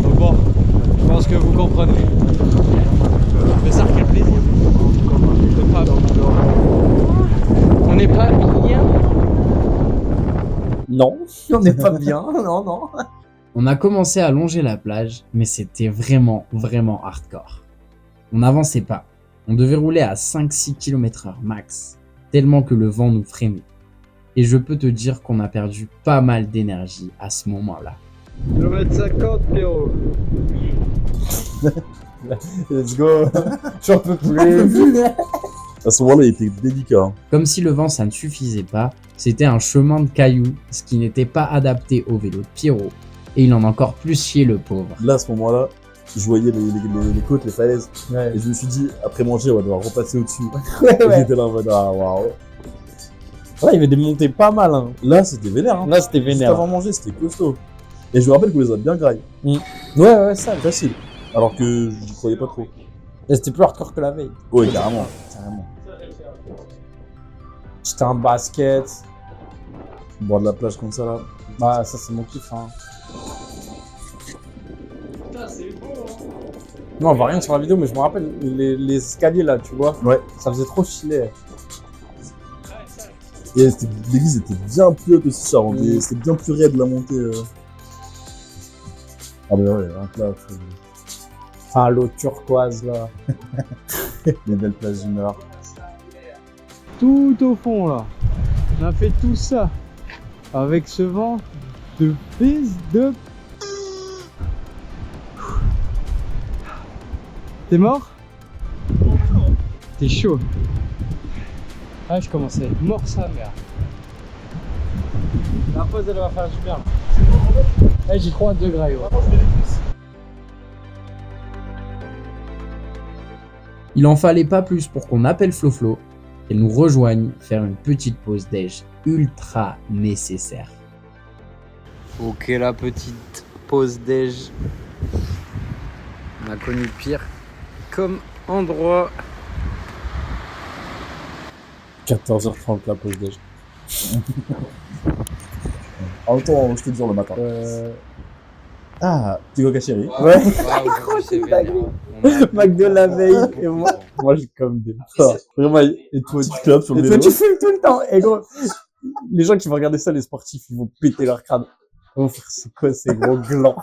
Speaker 5: Donc bon, je pense que vous comprenez. Mais ça, quel plaisir. On n'est pas bien. Non, on n'est pas bien, non.
Speaker 4: On a commencé à longer la plage, mais c'était vraiment hardcore. On n'avançait pas. On devait rouler à 5-6 km/h max, tellement que le vent nous freinait. Et je peux te dire qu'on a perdu pas mal d'énergie à ce moment-là.
Speaker 5: Kilomètre 50, Pierrot. Let's go. J'en peux plus.
Speaker 6: À ce moment-là, il était délicat. Hein.
Speaker 4: Comme si le vent ça ne suffisait pas, c'était un chemin de cailloux, ce qui n'était pas adapté au vélo de Pierrot. Et il en a encore plus chié le pauvre.
Speaker 6: Là, à ce moment-là, je voyais les côtes, les falaises.
Speaker 5: Ouais.
Speaker 6: Et je me suis dit, après manger, on va devoir repasser au-dessus.
Speaker 5: Ouais.
Speaker 6: Et j'étais là en mode, ah waouh.
Speaker 5: Là, il y avait des montées pas mal. Hein.
Speaker 6: Là, c'était vénère. Hein.
Speaker 5: Là, c'était
Speaker 6: Juste
Speaker 5: vénère.
Speaker 6: avant manger, c'était costaud. Et je me rappelle qu'on les a bien graillés.
Speaker 5: Ouais, ça.
Speaker 6: Facile. Alors que je n'y croyais pas trop.
Speaker 5: Et c'était plus hardcore que la veille.
Speaker 6: Oui, carrément.
Speaker 5: J'étais en basket.
Speaker 6: Boire de la plage comme ça, là.
Speaker 5: Bah, ça, c'est mon kiff. Hein. Non, on voit rien sur la vidéo, mais je me rappelle les escaliers là, tu vois.
Speaker 6: Ouais.
Speaker 5: Ça faisait trop stylé.
Speaker 6: Et l'église était bien plus haute aussi, ça rendait. C'était bien plus raide la montée. Ah, bah ouais, un plat.
Speaker 5: Enfin, l'eau turquoise là.
Speaker 6: Les belles plages du Nord.
Speaker 8: Tout au fond là. On a fait tout ça avec ce vent de fils de... T'es mort? T'es chaud. Ah, je commençais à être mort sa mère. La pause elle va faire du bien. Eh, j'ai 3 degrés. Ouais.
Speaker 4: Il en fallait pas plus pour qu'on appelle Flo et nous rejoigne faire une petite pause déj ultra nécessaire.
Speaker 2: Ok, la petite pause déj. On a connu pire comme endroit.
Speaker 5: 14h30 la pause déjà.
Speaker 6: En même temps, je te dis le matin. Ah, petit coca chéri.
Speaker 5: Ouais.
Speaker 2: Wow, c'est vénère.
Speaker 5: McDo la veille et moi je suis comme des porcs. Vraiment, et toi
Speaker 6: Petit club sur le
Speaker 5: et toi
Speaker 6: vélo.
Speaker 5: tu filmes tout le temps. Et gros, les gens qui vont regarder ça, les sportifs, ils vont péter leur crâne. Oh frère, c'est quoi ces gros glands?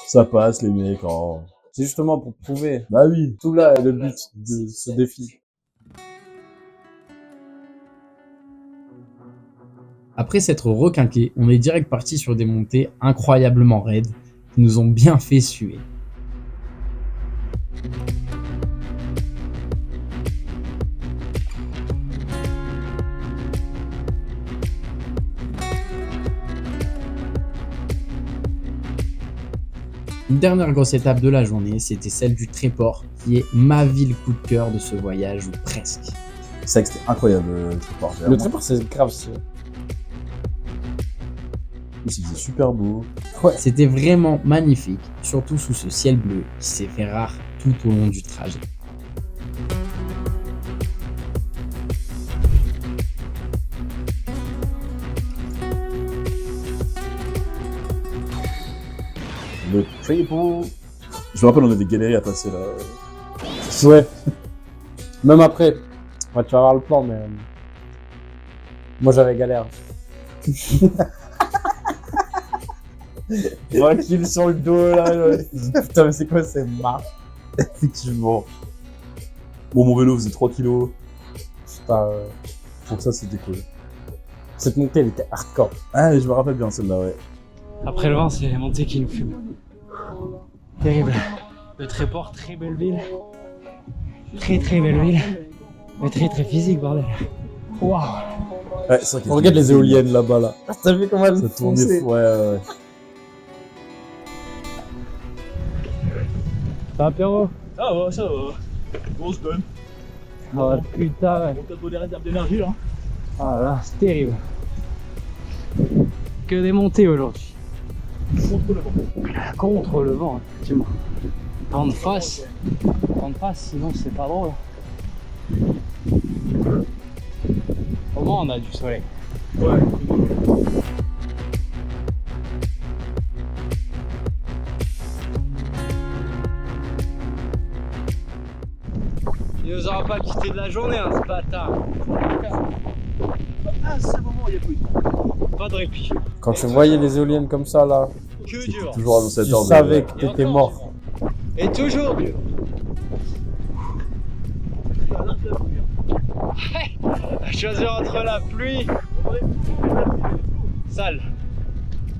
Speaker 6: Ça passe, les mecs. Oh.
Speaker 5: C'est justement pour prouver.
Speaker 6: Bah oui.
Speaker 5: Tout là est le but de ce défi.
Speaker 4: Après s'être requinqué, on est direct parti sur des montées incroyablement raides qui nous ont bien fait suer. Une dernière grosse étape de la journée, c'était celle du Tréport, qui est ma ville coup de cœur de ce voyage, ou presque.
Speaker 6: C'est vrai que c'était incroyable le Tréport.
Speaker 5: Le Tréport, c'est grave stylé.
Speaker 6: Il faisait super beau.
Speaker 4: Ouais, c'était vraiment magnifique, surtout sous ce ciel bleu qui s'est fait rare tout au long du trajet.
Speaker 6: Le Tréport. Je me rappelle, on avait galéré à passer là.
Speaker 5: Ouais. Même après. Ouais, tu vas voir le plan, mais. Moi j'avais galère. Tranquille sur le dos là. Putain, mais c'est quoi ces marches?
Speaker 6: Effectivement. Bon, mon vélo faisait 3 kilos.
Speaker 5: Putain,
Speaker 6: Pour ça, c'était cool.
Speaker 5: cette montée elle était hardcore.
Speaker 6: Ah, je me rappelle bien celle-là, ouais.
Speaker 8: Après le vent, c'est les montées qui nous fument. Terrible. Le Tréport, très belle ville. Très belle ville. Mais très physique, bordel. Waouh.
Speaker 6: Ouais, c'est vrai qu'il y a
Speaker 5: Regarde
Speaker 6: des-
Speaker 5: les éoliennes là-bas là. T'as vu comment elles
Speaker 6: Ça tournait,
Speaker 5: fonçaient?
Speaker 6: ouais.
Speaker 8: Ça va, Pierrot?
Speaker 3: Ça va, ça va. Grosse bonne.
Speaker 8: Oh putain, ouais.
Speaker 3: On peut donner réserve d'énergie là.
Speaker 8: Ah là, c'est terrible. Que des montées aujourd'hui.
Speaker 3: Contre le vent.
Speaker 8: Contre le vent, effectivement. Vent de face, sinon c'est pas drôle. Au moins on a du soleil.
Speaker 3: Ouais.
Speaker 8: Il nous aura pas quitté de la journée, hein, ce bâtard.
Speaker 3: Ah, c'est le moment, il y a plus.
Speaker 8: Pas de répit.
Speaker 5: Quand tu voyais les éoliennes comme ça là,
Speaker 8: Que dur.
Speaker 6: Toujours à
Speaker 5: tu savais que t'étais mort.
Speaker 8: Et toujours dur. Choisir entre la pluie. Sale.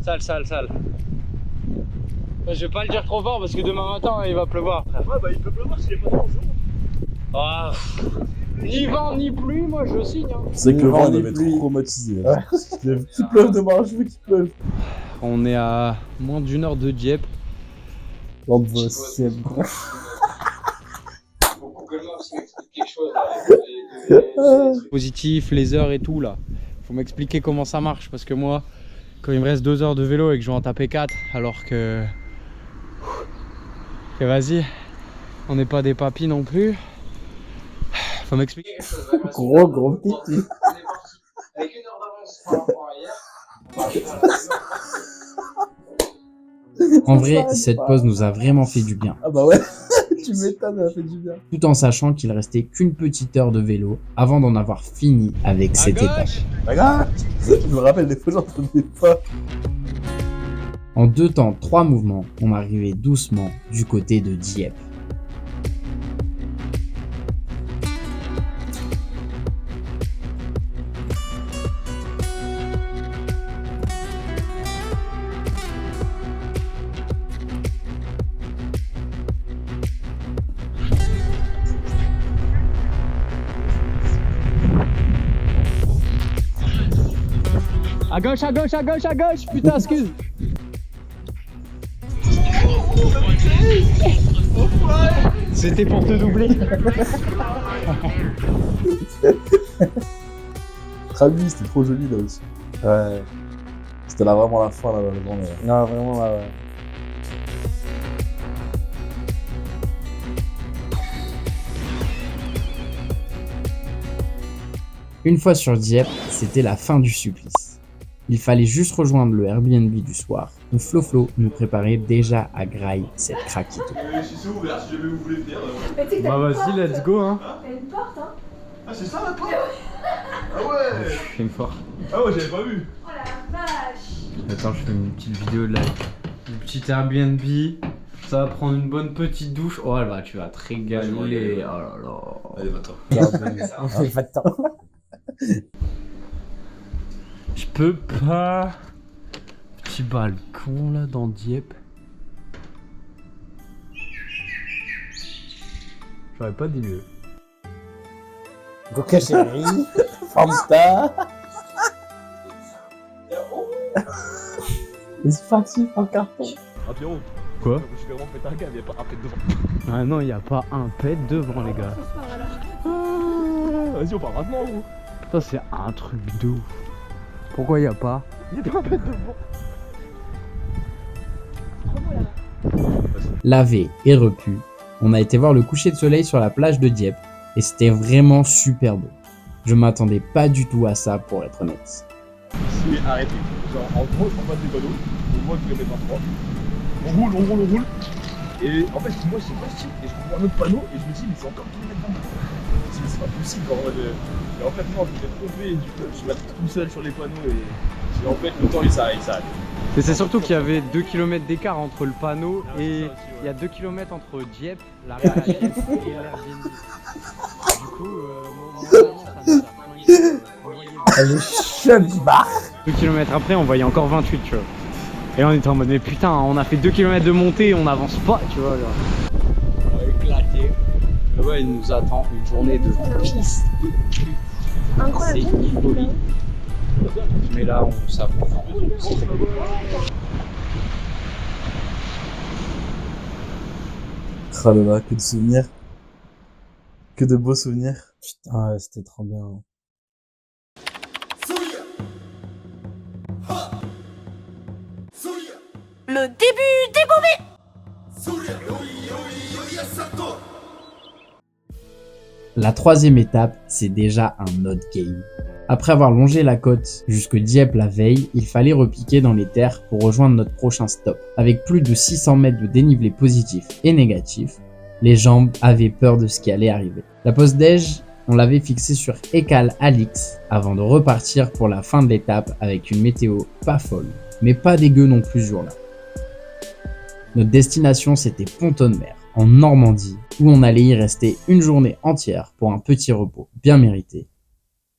Speaker 8: Sale. Je vais pas le dire trop fort parce que demain matin il va pleuvoir.
Speaker 3: Ouais, bah il peut pleuvoir s'il n'y a pas de vent, c'est bon.
Speaker 8: Ah, ni vent ni pluie, moi je signe. Hein.
Speaker 6: C'est que le vent
Speaker 5: Ni
Speaker 6: devait
Speaker 5: pluie.
Speaker 6: trop traumatiser. Qu'il pleuve demain, je veux qu'il pleuve.
Speaker 2: On est à moins d'une heure de Dieppe. Positif, les heures et tout là. Faut m'expliquer comment ça marche parce que moi, quand il me reste 2 heures de vélo et que je vais en taper 4, alors que. Et vas-y, on n'est pas des papis non plus. Faut m'expliquer.
Speaker 5: Gros petit.
Speaker 8: Avec 1 heure d'avance par rapport à hier.
Speaker 4: En vrai, cette pause nous a vraiment fait du bien,
Speaker 6: Ah bah ouais, tu m'étonnes, ça fait du bien.
Speaker 4: tout en sachant qu'il restait qu'une petite heure de vélo avant d'en avoir fini avec cette étape.
Speaker 6: Regarde, je me rappelle des fois, j'en tenais pas.
Speaker 4: En 2 temps, 3 mouvements, on arrivait doucement du côté de Dieppe.
Speaker 8: À gauche, putain, excuse. C'était pour te doubler.
Speaker 6: Travis, c'était trop joli là aussi.
Speaker 5: Ouais.
Speaker 6: C'était là vraiment la fin là, vraiment.
Speaker 5: Non, vraiment là, ouais.
Speaker 4: Une fois sur Dieppe, c'était la fin du supplice. Il fallait juste rejoindre le Airbnb du soir, où Flo nous préparait déjà à graille cette craquito.
Speaker 3: Je suis ouvert si jamais vous voulez venir.
Speaker 2: Bah vas-y, let's go hein.
Speaker 7: T'as une porte, hein?
Speaker 3: Ah, c'est ça la porte? Ah ouais!
Speaker 2: Je fais une fois.
Speaker 3: Ah ouais, j'avais pas vu.
Speaker 7: Oh la vache!
Speaker 2: Attends, je fais une petite vidéo de la... Une petite Airbnb. Ça va prendre une bonne petite douche. Oh là, tu vas te régaler. Oh là là.
Speaker 3: Allez, va-t'en.
Speaker 5: On fait pas de temps.
Speaker 2: Je peux pas. Petit balcon là dans Dieppe. J'aurais pas dit mieux.
Speaker 5: Coca chérie, Fanta. C'est facile en carton.
Speaker 3: Ah, Pierrot.
Speaker 2: Quoi?
Speaker 3: Je suis vraiment pété un gars, il y a pas un pet devant.
Speaker 2: Ah non, y a pas un pet devant les gars.
Speaker 3: Ah, vas-y, on part maintenant, gros.
Speaker 2: Putain, c'est un truc de ouf. Pourquoi y a pas?
Speaker 3: Il y a pas un pet devant.
Speaker 4: Lavé et repu, on a été voir le coucher de soleil sur la plage de Dieppe et c'était vraiment super beau. Je m'attendais pas du tout à ça pour être honnête.
Speaker 3: C'est arrêté. Genre, en gros, on passe des panneaux. On voit que les mettre en 3. On roule. Et en fait, moi, c'est pas style. Et je comprends un autre panneau et je me dis, mais c'est encore kilomètres dans le Je me dis, c'est pas possible. Genre, et en fait, non, je m'étais trompé. Du coup, je m'attends tout seul sur les panneaux et en fait, le temps, il s'arrête.
Speaker 2: Mais c'est surtout qu'il y avait 2 km d'écart entre le panneau et il y a 2 km entre Dieppe, l'arrêt à la Dieppe et l'Airbnb. Du coup, momentanément, ça nous a pris.
Speaker 5: Elle est chum barre.
Speaker 2: 2 km après, on voyait encore 28, tu vois. Et on était en mode, mais putain, on a fait 2 km de montée, on n'avance pas, tu vois. Genre. On va éclater. Et ouais, il nous attend une journée de piste.
Speaker 7: Incroyable.
Speaker 2: C'est une folie. Mais là, on s'apprend.
Speaker 6: Ah là là, que de souvenirs. Que de beaux souvenirs.
Speaker 5: Putain, ouais, c'était trop bien.
Speaker 7: Le début des mauvais!
Speaker 4: La troisième étape, c'est déjà un autre game. Après avoir longé la côte jusque Dieppe la veille, il fallait repiquer dans les terres pour rejoindre notre prochain stop. Avec plus de 600 mètres de dénivelé positif et négatif, les jambes avaient peur de ce qui allait arriver. La pause déj on l'avait fixé sur Ekal Alix avant de repartir pour la fin de l'étape avec une météo pas folle, mais pas dégueu non plus ce jour-là. Notre destination c'était Pont-de-Mer, en Normandie, où on allait y rester une journée entière pour un petit repos bien mérité.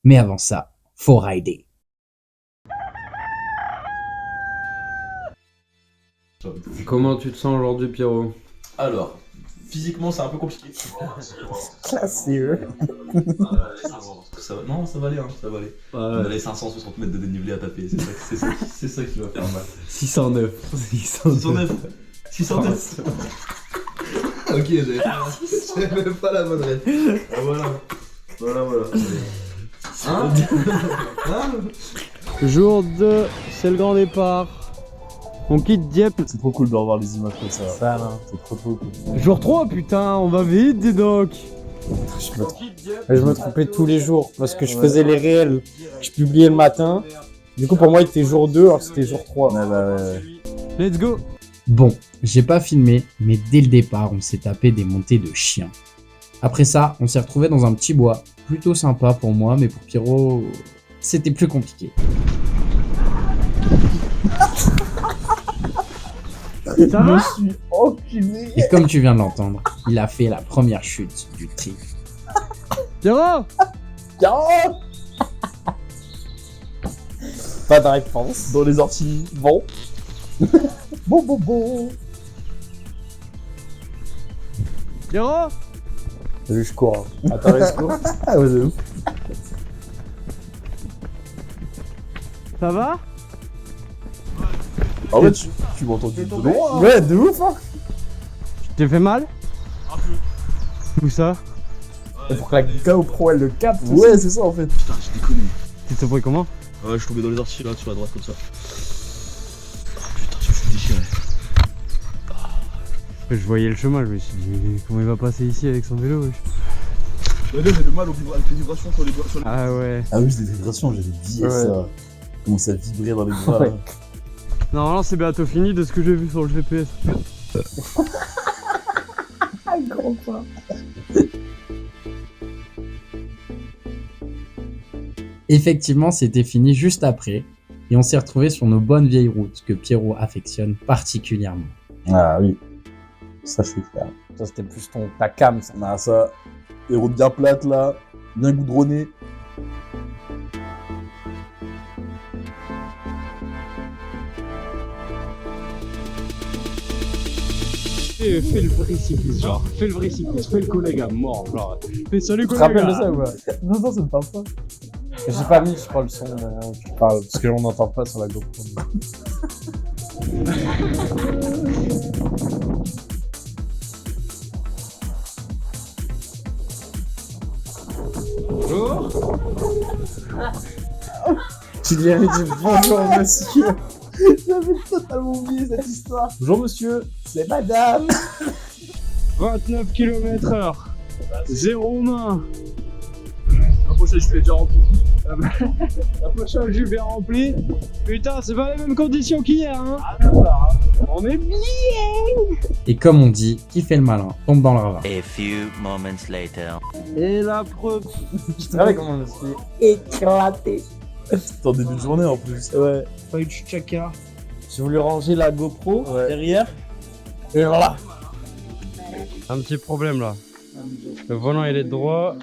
Speaker 4: Mais avant ça, faut rider.
Speaker 2: Comment tu te sens aujourd'hui, Pierrot?
Speaker 6: Alors, physiquement, c'est un peu compliqué.
Speaker 5: Classieux.
Speaker 6: Non, ça va aller, ça va aller. On a les 560 mètres de dénivelé à taper, c'est ça qui va faire mal.
Speaker 2: 609.
Speaker 6: 609. Ok, j'avais même pas la bonne règle. Ah, voilà. Hein?
Speaker 8: Jour 2, c'est le grand départ. On quitte Dieppe.
Speaker 6: C'est trop cool de revoir les images comme ça.
Speaker 5: Ça, là.
Speaker 6: C'est trop cool.
Speaker 8: Jour 3, putain, on va vite, dis donc.
Speaker 5: Je me trompais tous les jours parce que je faisais les réels. Je publiais le matin. Du coup, pour moi, il était jour 2 alors que c'était jour 3.
Speaker 6: Ouais.
Speaker 8: Let's go.
Speaker 4: Bon, j'ai pas filmé, mais dès le départ, on s'est tapé des montées de chiens. Après ça, on s'est retrouvé dans un petit bois, plutôt sympa pour moi, mais pour Pierrot, c'était plus compliqué.
Speaker 8: Ça va?
Speaker 5: suis enculé.
Speaker 4: Et comme tu viens de l'entendre, il a fait la première chute du tri.
Speaker 8: Pierrot.
Speaker 5: Pas de réponse.
Speaker 6: Dans les orties.
Speaker 5: Bon. Bon.
Speaker 8: Pierrot.
Speaker 5: T'as vu, je cours. Hein. Attends, je cours.
Speaker 6: Ah ouais, c'est ouf.
Speaker 8: Ça va?
Speaker 6: En fait, tu m'as entendu de loin. Hein.
Speaker 5: Ouais, de ouf, hein.
Speaker 8: Tu t'es fait mal? Un peu. Où ça?
Speaker 5: Et pour que la GoPro elle le capte.
Speaker 6: Ouais, c'est ça en fait. Putain, j'ai déconné.
Speaker 8: Tu t'es fait comment?
Speaker 6: Ouais, je suis tombé dans les orties là, sur la droite comme ça. Putain, je suis déchiré.
Speaker 8: Je voyais le chemin, je me suis dit, mais comment il va passer ici avec son vélo?
Speaker 6: Ouais, là, j'avais mal avec les vibrations sur les doigts.
Speaker 8: Ah ouais.
Speaker 6: Ah oui, c'est des vibrations, j'avais dit ça. Comment ça vibrait dans les bras.
Speaker 5: Ouais.
Speaker 8: Normalement, c'est bientôt fini de ce que j'ai vu sur le GPS.
Speaker 5: Gros pas.
Speaker 4: Effectivement, c'était fini juste après, et on s'est retrouvé sur nos bonnes vieilles routes que Pierrot affectionne particulièrement.
Speaker 6: Ah oui, ça c'est clair.
Speaker 5: Ça, c'était plus ta cam, ça.
Speaker 6: Ah ça, les routes bien plates là, bien goudronnées.
Speaker 8: Fais le vrai cycliste, genre. Fais le vrai cycliste, fais le collègue à mort, genre. Fais salut
Speaker 5: Tu te
Speaker 8: collègue.
Speaker 5: rappelles de ça ou pas?
Speaker 6: Non, ça me parle pas.
Speaker 5: J'ai pas mis, je crois, le son où tu parles, parce qu'on n'entend pas sur la GoPro.
Speaker 8: Bonjour.
Speaker 5: Tu lui avais dit bonjour monsieur. J'avais totalement oublié cette histoire. Bonjour monsieur, c'est madame.
Speaker 8: 29 km/h. 0 main.
Speaker 3: La prochaine, je l'ai déjà rempli.
Speaker 8: La prochaine jus bien remplie. Putain, c'est pas les mêmes conditions qu'hier, hein. On est bien.
Speaker 4: Et comme on dit, qui fait le malin tombe dans le ravin.
Speaker 10: A few moments later.
Speaker 8: Et la preuve.
Speaker 5: Je savais comment je me suis éclaté.
Speaker 6: C'était en début de journée en plus.
Speaker 5: Ouais.
Speaker 8: Pas eu de chaka.
Speaker 5: J'ai voulu ranger la GoPro derrière. Et voilà.
Speaker 8: Un petit problème là. Le volant il est droit.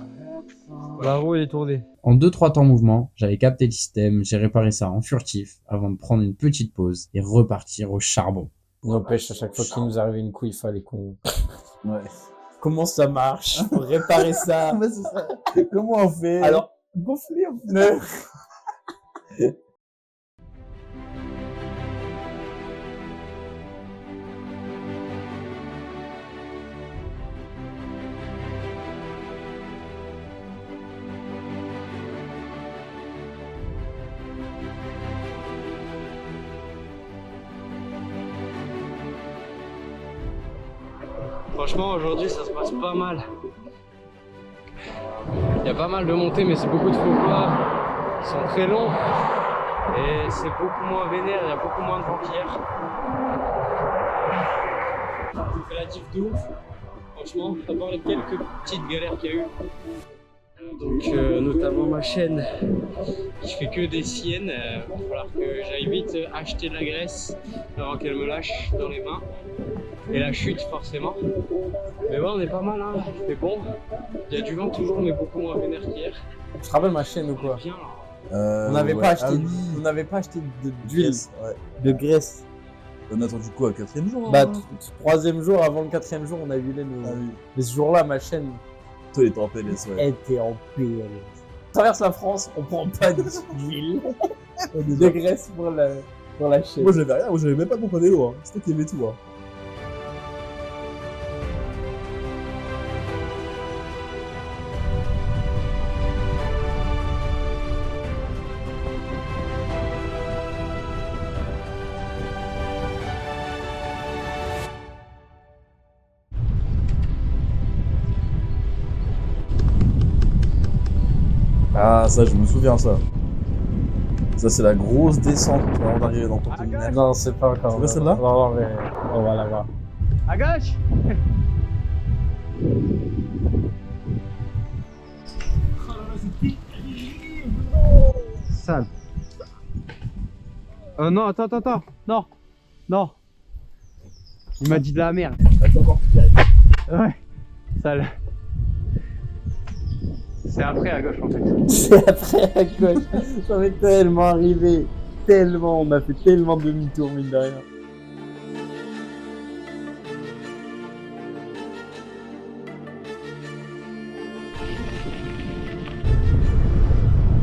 Speaker 8: La roue elle est tournée.
Speaker 4: En 2-3 temps mouvement, j'avais capté le système, j'ai réparé ça en furtif avant de prendre une petite pause et repartir au charbon.
Speaker 5: N'empêche, à chaque fois qu'il nous arrivait une couille, il fallait qu'on...
Speaker 6: Ouais.
Speaker 5: Comment ça marche pour réparer ça?
Speaker 6: Ouais, c'est ça. Comment on fait?
Speaker 5: Alors,
Speaker 6: gonfler en fait.
Speaker 8: Franchement aujourd'hui ça se passe pas mal. Il y a pas mal de montées mais c'est beaucoup de faux pas qui sont très longs. Et c'est beaucoup moins vénère, il y a beaucoup moins de vent qu'hier. On fait la diff de ouf. Franchement, à part les quelques petites galères qu'il y a eu, Donc notamment ma chaîne, je fais que des siennes, il va falloir que j'aille vite acheter de la graisse avant qu'elle me lâche dans les mains. Et la chute forcément. Mais ouais, on est pas mal, hein. Il fait bon. Il y a du vent toujours, mais beaucoup moins vénère qu'hier.
Speaker 5: Tu te rappelles ma chaîne ou quoi?
Speaker 8: Bien là.
Speaker 5: On n'avait pas acheté, on n'avait pas acheté d'huile, de graisse.
Speaker 6: On a attendu quoi, 4ème jour?
Speaker 5: Bah, 3e jour, avant le 4e jour, on a huilé nos... Mais ce jour-là, ma chaîne...
Speaker 6: Toi, il était en PLS, ouais.
Speaker 5: Elle était en PLS. On traverse la France, on prend pas d'huile, de graisse pour la chaîne.
Speaker 6: Moi, j'avais rien, moi, j'avais même pas mon vélo, hein. C'était toi qui aimais tout, hein. Ah, ça, je me souviens, ça. Ça, c'est la grosse descente avant d'arriver dans ton terminal.
Speaker 5: Non, c'est pas encore.
Speaker 6: C'est pas celle-là?
Speaker 5: Non, mais on va la voir.
Speaker 8: À gauche. Sale. Non, attends. Non. Il m'a dit de la merde. Ouais. Sale. C'est après à gauche en fait.
Speaker 5: C'est après à gauche. Ça m'est tellement arrivé. Tellement, on a fait tellement demi-tour, mine de rien.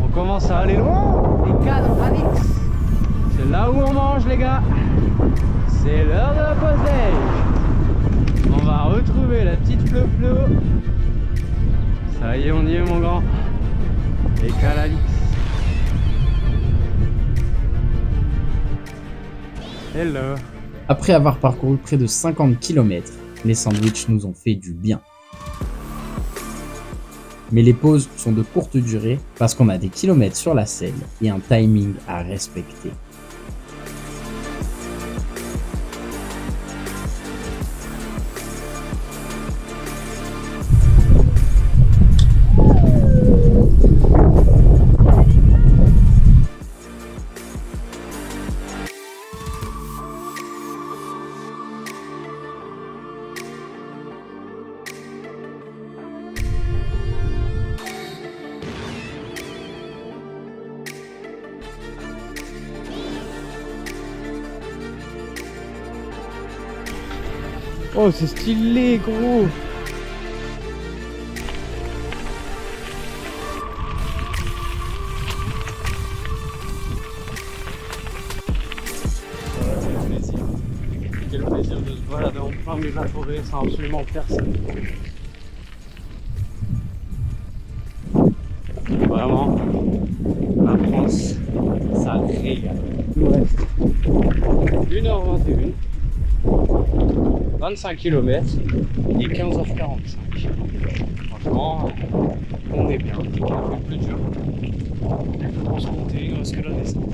Speaker 8: On commence à aller loin. Les cadres Alix. C'est là où on mange les gars. C'est l'heure de la pause déj. On va retrouver la petite Flo. Ça y est, on y est mon grand. Les Calalix. Hello.
Speaker 4: Après avoir parcouru près de 50 km, les sandwichs nous ont fait du bien. Mais les pauses sont de courte durée parce qu'on a des kilomètres sur la selle et un timing à respecter.
Speaker 8: Oh, c'est stylé, gros. Quel plaisir de se balader en plein milieu de la forêt sans absolument personne. Vraiment, la France, ça régale. Il nous reste 1h21. 25 km et 15h45. Franchement, on est bien. C'est un peu plus dur. On se monter, il reste que la descente.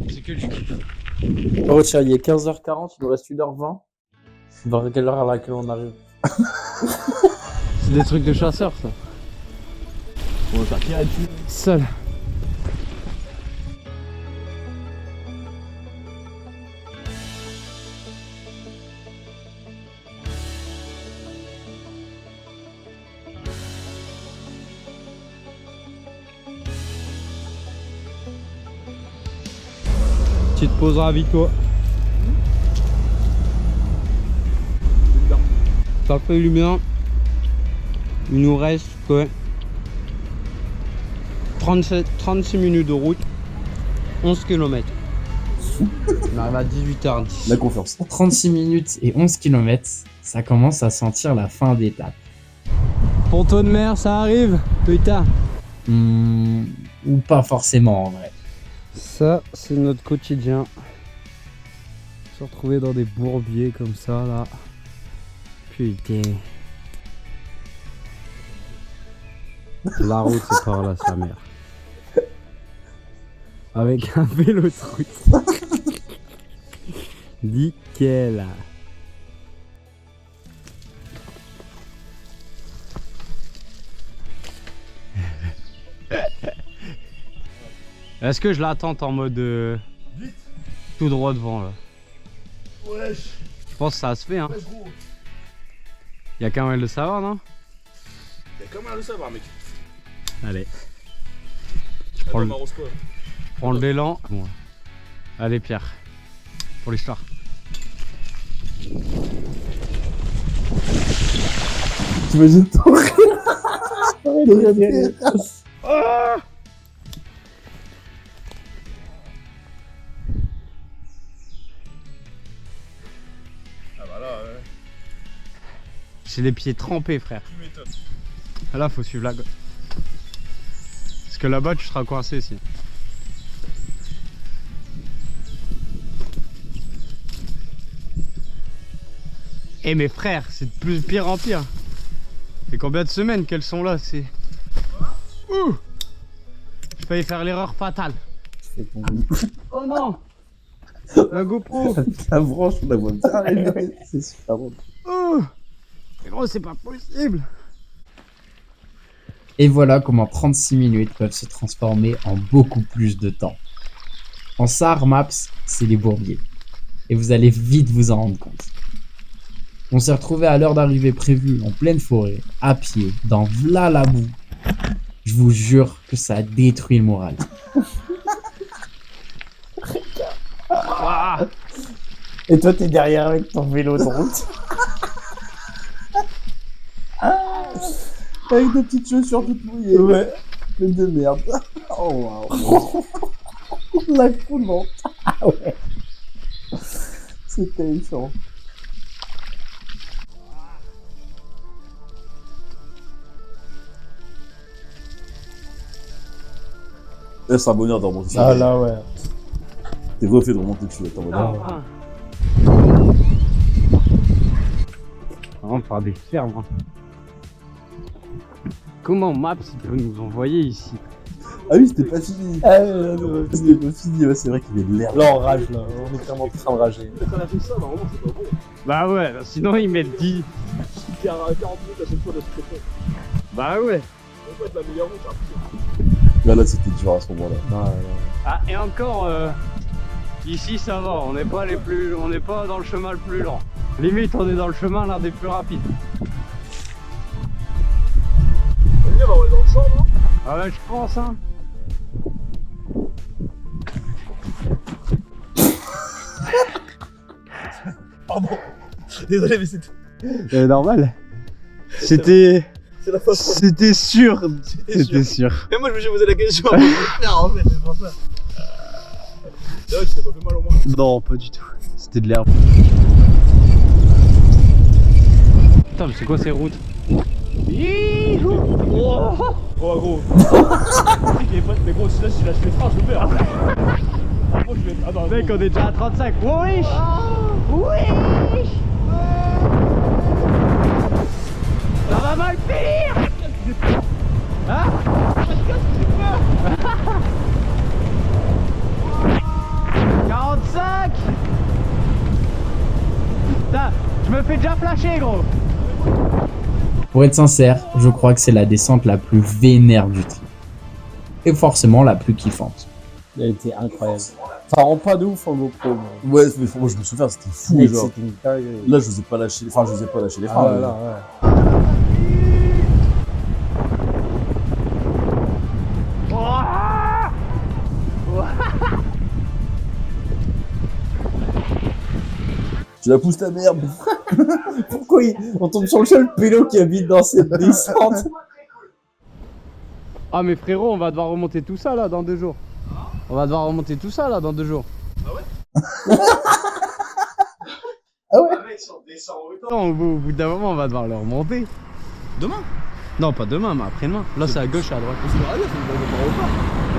Speaker 8: C'est que du kiff.
Speaker 5: Oh tiens, il est 15h40, il nous reste 1h20. Vers quelle heure à laquelle on arrive?
Speaker 8: C'est des trucs de chasseurs ça.
Speaker 6: On va faire tirer dessus.
Speaker 8: Seul. Petite pause ravito. Ça fait du bien. Il nous reste que 36 minutes de route, 11 km. On arrive à 18h10.
Speaker 6: La confiance.
Speaker 4: 36 minutes et 11 km, ça commence à sentir la fin d'étape.
Speaker 8: Ponton de mer, ça arrive, putain.
Speaker 4: Ou pas forcément en vrai.
Speaker 8: Ça, c'est notre quotidien. Se retrouver dans des bourbiers comme ça, là. Putain. La route, c'est par là, sa mère. Avec un vélo de route. Nickel. Est-ce que je la tente en mode tout droit devant là?
Speaker 3: Wesh.
Speaker 8: Je pense que ça se fait hein.
Speaker 3: Wesh gros.
Speaker 8: Y'a qu'un moyen de le savoir non?
Speaker 3: Y'a quand même à le savoir mec.
Speaker 8: Allez.
Speaker 3: Prends
Speaker 8: l'élan. Bon. Allez Pierre. Pour l'histoire.
Speaker 5: T'imagines ton rire.
Speaker 8: Ah
Speaker 3: bah là,
Speaker 8: j'ai les pieds trempés frère.
Speaker 3: tu m'étonnes.
Speaker 8: Là faut suivre la gauche. Parce que là-bas tu seras coincé ici. Eh mes frères, c'est de plus pire en pire. Ça fait combien de semaines qu'elles sont là? C'est. Ouh! J'ai failli faire l'erreur fatale. Oh non! La GoPro!
Speaker 6: La branche, on la voit bien arriver. C'est super bon.
Speaker 8: Oh! Mais gros, c'est pas possible!
Speaker 4: Et voilà comment 36 minutes peuvent se transformer en beaucoup plus de temps. En Sahar Maps, c'est les bourbiers. Et vous allez vite vous en rendre compte. On s'est retrouvé à l'heure d'arrivée prévue en pleine forêt, à pied, dans v'là la boue. Je vous jure que ça a détruit le moral.
Speaker 8: Ah!
Speaker 5: Et toi, t'es derrière avec ton vélo de route.
Speaker 6: Avec des petites chaussures toutes mouillées.
Speaker 5: Ouais.
Speaker 6: Pleine de merde. Oh waouh.
Speaker 5: La coulante. Ah ouais.
Speaker 6: C'est terrifiant. Là, c'est un bonheur de remonter ça.
Speaker 5: Ah là, ouais.
Speaker 6: T'es refait de remonter dessus, attends, bonheur.
Speaker 8: On va faire des fermes. Hein. Comment Maps il peut nous envoyer ici?
Speaker 6: Ah oui, c'était pas fini.
Speaker 5: Ah ouais, ouais,
Speaker 6: C'était pas fini, ouais, c'est vrai qu'il y avait de l'air.
Speaker 5: là, on rage, là. On est clairement tous enragés.
Speaker 3: Quand on a fait ça, normalement c'est pas bon.
Speaker 8: Bah ouais, sinon ils mettent 10.
Speaker 3: Il y a 40 minutes à chaque fois de ce côté.
Speaker 8: Bah ouais.
Speaker 3: Ça peut être la meilleure route après.
Speaker 6: Là, c'était dur à ce moment-là.
Speaker 8: Ah et encore ici ça va, on n'est pas on n'est pas dans le chemin le plus lent. Limite on est dans le chemin l'un des plus rapides.
Speaker 3: Vas-y, on va aller dans le champ, non?
Speaker 8: Ah ouais je pense hein.
Speaker 3: Pardon. Désolé mais c'était.
Speaker 8: Normal. C'était.
Speaker 3: C'est la faute.
Speaker 8: C'était sûr. C'était sûr.
Speaker 3: Mais moi je me suis posé la question avant de le faire en fait, c'est pour ça. C'est vrai que tu t'es pas fait mal au moins.
Speaker 8: Non, pas du tout. C'était de l'herbe. Putain, mais c'est quoi ces routes?
Speaker 3: Oh gros. Mais gros, si là je lâche les freins, je perds. Gros, je vais. Ah non,
Speaker 8: Mec, on est déjà à 35. Oui. Oui. Ça va mal finir. Hein? 45. Putain, je me fais déjà flasher gros.
Speaker 4: Pour être sincère, je crois que c'est la descente la plus vénère du trip. Et forcément la plus kiffante.
Speaker 5: Il a été incroyable. Ça rend pas de ouf en GoPro.
Speaker 6: Ouais, mais moi je me souviens, c'était fou.
Speaker 5: Mais
Speaker 6: Genre.
Speaker 5: c'était une dinguerie.
Speaker 6: Là, je vous ai pas lâché, enfin, je vous ai pas lâché les freins.
Speaker 5: Ah
Speaker 6: mais-
Speaker 5: là, ouais.
Speaker 6: Tu la pousses ta merde.
Speaker 5: Pourquoi on tombe sur le seul pélo qui habite dans cette descente?
Speaker 8: Ah mais frérot, on va devoir remonter tout ça là dans 2 jours. On va devoir remonter tout ça là dans 2 jours.
Speaker 6: Ah ouais.
Speaker 3: Mec, si on descend en retard.
Speaker 8: Non, au bout d'un moment, on va devoir le remonter.
Speaker 3: Demain?
Speaker 8: Non, pas demain, mais après-demain. Là, c'est à gauche et à droite.
Speaker 3: C'est radio, c'est pas au parc.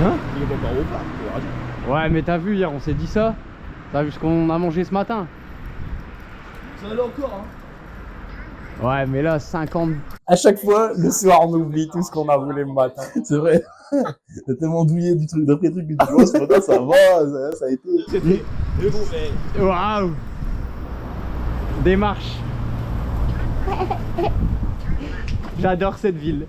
Speaker 8: Hein?
Speaker 3: Il est pas au parc, c'est radio.
Speaker 8: Ouais, mais t'as vu hier, on s'est dit ça. T'as vu ce qu'on a mangé ce matin?
Speaker 3: Ça allait encore, hein.
Speaker 8: Ouais, mais là, 50.
Speaker 5: À chaque fois, le soir, on oublie tout ce qu'on a voulu le matin.
Speaker 6: C'est vrai. T'as tellement douillé du truc, d'après truc que tu vois, ce matin, ça va, ça a été.
Speaker 3: C'était. Mais bon, mais.
Speaker 8: Waouh! Démarche. J'adore cette ville.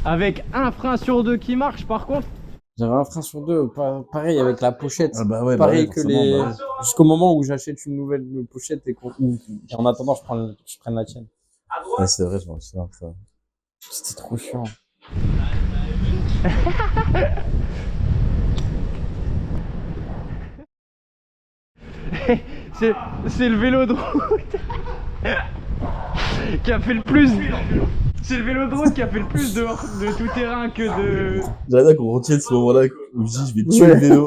Speaker 8: Avec un frein sur deux qui marche par contre.
Speaker 5: J'avais un frein sur deux, pareil avec la pochette.
Speaker 6: Ah bah ouais,
Speaker 5: Pareil
Speaker 6: bah
Speaker 5: que
Speaker 6: ouais,
Speaker 5: les.
Speaker 6: forcément, bah
Speaker 5: Jusqu'au moment où j'achète une nouvelle pochette et en attendant, je prenne la tienne.
Speaker 6: ouais. Ouais, c'est vrai, je m'en souviens de ça.
Speaker 5: C'était trop chiant.
Speaker 8: C'est le vélo de route qui a fait le plus. C'est le vélo de route qui a fait le plus de tout terrain que de.
Speaker 6: J'aimerais bien qu'on retienne ce moment-là où je dis je vais tuer le vélo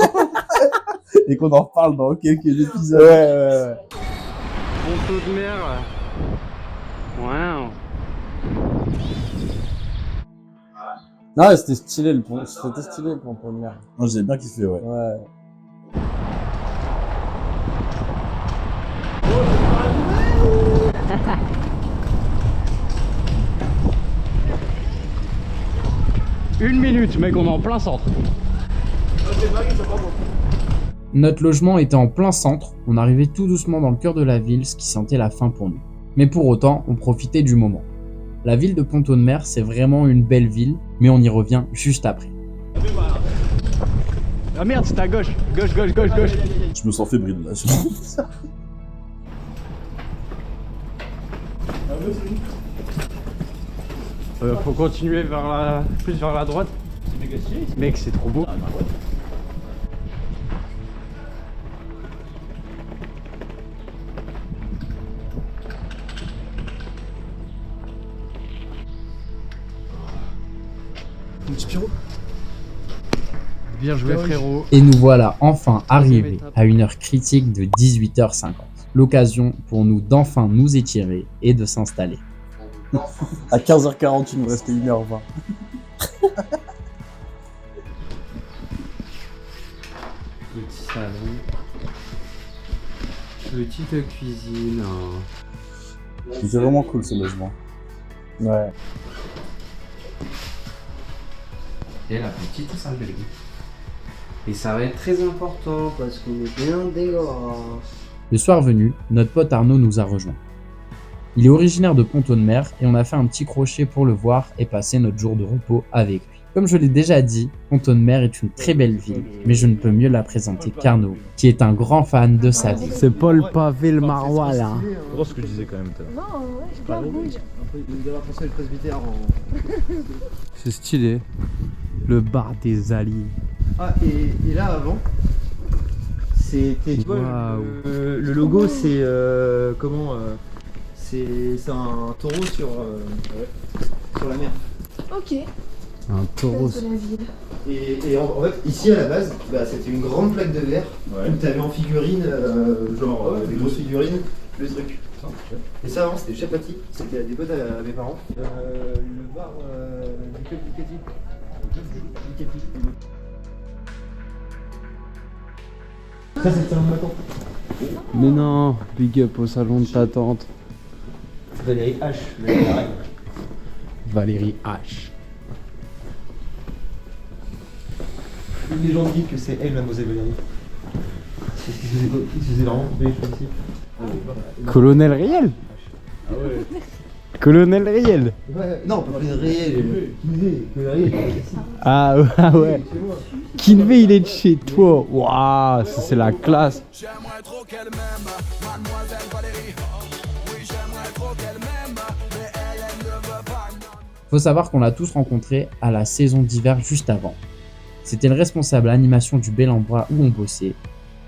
Speaker 6: et qu'on en reparle dans quelques épisodes.
Speaker 5: Ouais.
Speaker 8: Ponto de mer. Wow.
Speaker 5: Non, c'était stylé le ponton de mer.
Speaker 6: Moi j'ai bien kiffé, ouais.
Speaker 5: Ouais.
Speaker 8: Une minute, mec, on est en plein centre.
Speaker 4: Notre logement était en plein centre, on arrivait tout doucement dans le cœur de la ville, ce qui sentait la fin pour nous. Mais pour autant, on profitait du moment. La ville de Ponto de Mer, c'est vraiment une belle ville, mais on y revient juste après.
Speaker 8: Ah merde, c'est à gauche. Gauche.
Speaker 6: Je me sens fébrile là.
Speaker 8: Faut continuer plus vers la droite. Mec, c'est trop beau.
Speaker 3: Mon petit Pierrot.
Speaker 8: Bien joué, frérot.
Speaker 4: Et nous voilà enfin arrivés à une heure critique de 18h50. L'occasion pour nous d'enfin nous étirer et de s'installer.
Speaker 5: À 15h40, il nous restait 1h20.
Speaker 2: Petit salon. Petite cuisine.
Speaker 6: C'était vraiment cool ce logement.
Speaker 5: Ouais.
Speaker 2: Et la petite salle de lit. Et ça va être très important parce qu'on est bien dégueulasse.
Speaker 4: Le soir venu, notre pote Arnaud nous a rejoints. Il est originaire de Ponto de Mer et on a fait un petit crochet pour le voir et passer notre jour de repos avec lui. Comme je l'ai déjà dit, Ponto de Mer est une très belle ville, mais je ne peux mieux la présenter qu'Arnaud, qui est un grand fan de sa ville.
Speaker 8: C'est pas le pavé le marois là.
Speaker 3: C'est drôle ce que je disais quand même tout à l'heure.
Speaker 7: Non, ouais, je garde rouge.
Speaker 8: C'est stylé. Le bar des Alliés.
Speaker 11: Ah, et là avant, c'était. Tu vois,
Speaker 8: Waouh.
Speaker 11: le logo, c'est. C'est un taureau sur la mer.
Speaker 7: Ok.
Speaker 8: Un taureau.
Speaker 7: Place de la ville.
Speaker 11: Et en fait, ici à la base, bah, c'était une grande plaque de verre où t'avais en figurine, des grosses figurines, le truc. Et ça avant, c'était Chapati, c'était des potes à mes parents. Le bar du club du Cathy. Ça, c'était un matin.
Speaker 8: Mais non, big up au salon de ta tante.
Speaker 11: Valérie H.
Speaker 8: Valérie H.
Speaker 11: Les gens disent que c'est elle, mademoiselle Valérie. C'est ce qu'ils faisaient vraiment couper les cheveux ici.
Speaker 8: Colonel Riel.
Speaker 11: Ah ouais.
Speaker 8: Colonel Riel.
Speaker 11: Ouais, non, pas le réel.
Speaker 8: Ah ouais. Kinvey, il est de chez toi. Waouh, ça c'est la classe.
Speaker 12: J'aimerais trop qu'elle m'aime, mademoiselle Valérie. Oui, j'aimerais trop qu'elle m'aime, mais elle ne veut pas.
Speaker 4: Faut savoir qu'on l'a tous rencontré à la saison d'hiver juste avant. C'était le responsable animation du Bel en Bois où on bossait,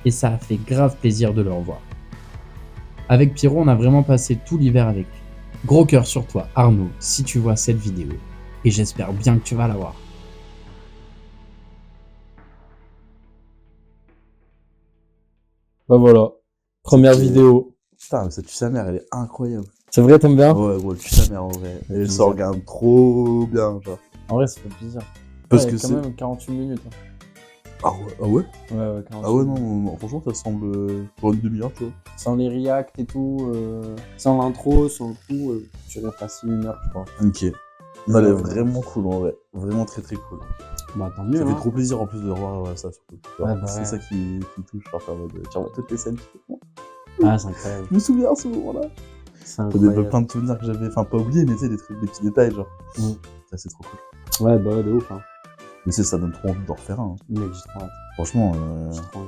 Speaker 4: et ça a fait grave plaisir de le revoir. Avec Pierrot, on a vraiment passé tout l'hiver avec lui. Gros cœur sur toi, Arnaud, si tu vois cette vidéo, et j'espère bien que tu vas la voir.
Speaker 5: Bah voilà. Première vidéo.
Speaker 6: Putain, mais ça tue sa mère, elle est incroyable.
Speaker 5: C'est vrai, t'aimes bien?
Speaker 6: Ouais, gros, elle tue sa mère en vrai. Elle se regarde trop bien, genre.
Speaker 5: En vrai, ça fait plaisir.
Speaker 6: Parce
Speaker 5: Ouais,
Speaker 6: que
Speaker 5: quand
Speaker 6: c'est.
Speaker 5: même 48 minutes. Hein.
Speaker 6: Ah ouais? Ah ouais?
Speaker 5: Ouais, 48
Speaker 6: Ah ouais, non, franchement, ça semble pour une demi-heure, tu vois.
Speaker 5: Sans les reacts et tout, sans l'intro, sans tout, tu aurais passé 1 heure, je crois.
Speaker 6: Ok. Non, elle est vraiment cool en vrai. Vraiment très très cool.
Speaker 5: Bah tant mieux.
Speaker 6: Ça fait
Speaker 5: hein.
Speaker 6: trop plaisir en plus de revoir ça surtout.
Speaker 5: Ouais, bah
Speaker 6: c'est
Speaker 5: ouais.
Speaker 6: ça qui touche, genre, en mode, tu revois toutes les scènes.
Speaker 5: Ah, c'est incroyable.
Speaker 6: Je me souviens à ce moment-là.
Speaker 5: C'est
Speaker 6: T'as
Speaker 5: incroyable.
Speaker 6: plein de souvenirs que j'avais, enfin pas oubliés, mais tu sais, des petits détails, genre. Ça, c'est trop cool.
Speaker 5: Ouais, bah ouais, de ouf. Hein.
Speaker 6: Mais ça donne trop envie d'en refaire un.
Speaker 5: Mec, j'ai trop hâte.
Speaker 6: Franchement,
Speaker 5: J'ai trop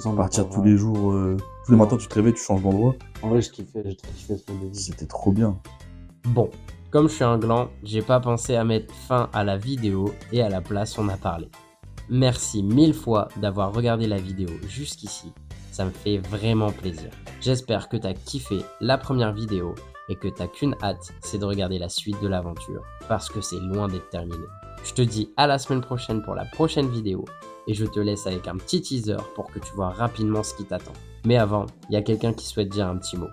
Speaker 5: envie.
Speaker 6: partir tous les jours, tous les matins tu te réveilles, tu changes d'endroit.
Speaker 5: En vrai, j'ai trop kiffé ce début.
Speaker 6: C'était trop bien.
Speaker 1: Bon, comme je suis un gland, j'ai pas pensé à mettre fin à la vidéo et à la place on a parlé. Merci 1000 fois d'avoir regardé la vidéo jusqu'ici, ça me fait vraiment plaisir. J'espère que t'as kiffé la première vidéo et que t'as qu'une hâte, c'est de regarder la suite de l'aventure, parce que c'est loin d'être terminé. Je te dis à la semaine prochaine pour la prochaine vidéo, et je te laisse avec un petit teaser pour que tu vois rapidement ce qui t'attend. Mais avant, il y a quelqu'un qui souhaite dire un petit mot.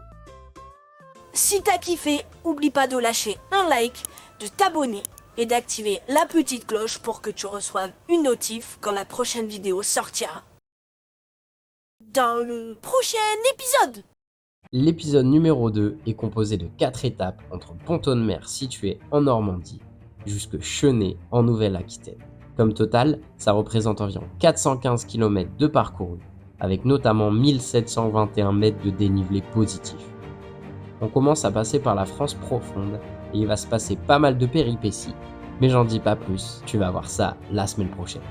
Speaker 7: Si t'as kiffé, oublie pas de lâcher un like, de t'abonner et d'activer la petite cloche pour que tu reçoives une notif quand la prochaine vidéo sortira. Dans le prochain épisode!
Speaker 1: L'épisode numéro 2 est composé de 4 étapes entre Pont-de-Mer situé en Normandie jusque Chenay en Nouvelle-Aquitaine. Comme total, ça représente environ 415 km de parcouru, avec notamment 1721 mètres de dénivelé positif. On commence à passer par la France profonde et il va se passer pas mal de péripéties, mais j'en dis pas plus, tu vas voir ça la semaine prochaine.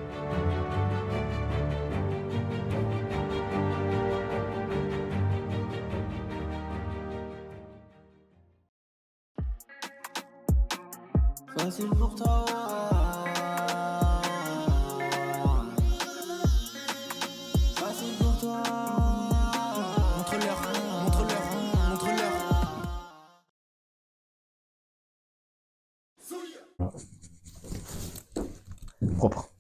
Speaker 12: Facile pour toi. Facile pour toi. Montre-leur, montre-leur, montre-leur.
Speaker 6: Propre.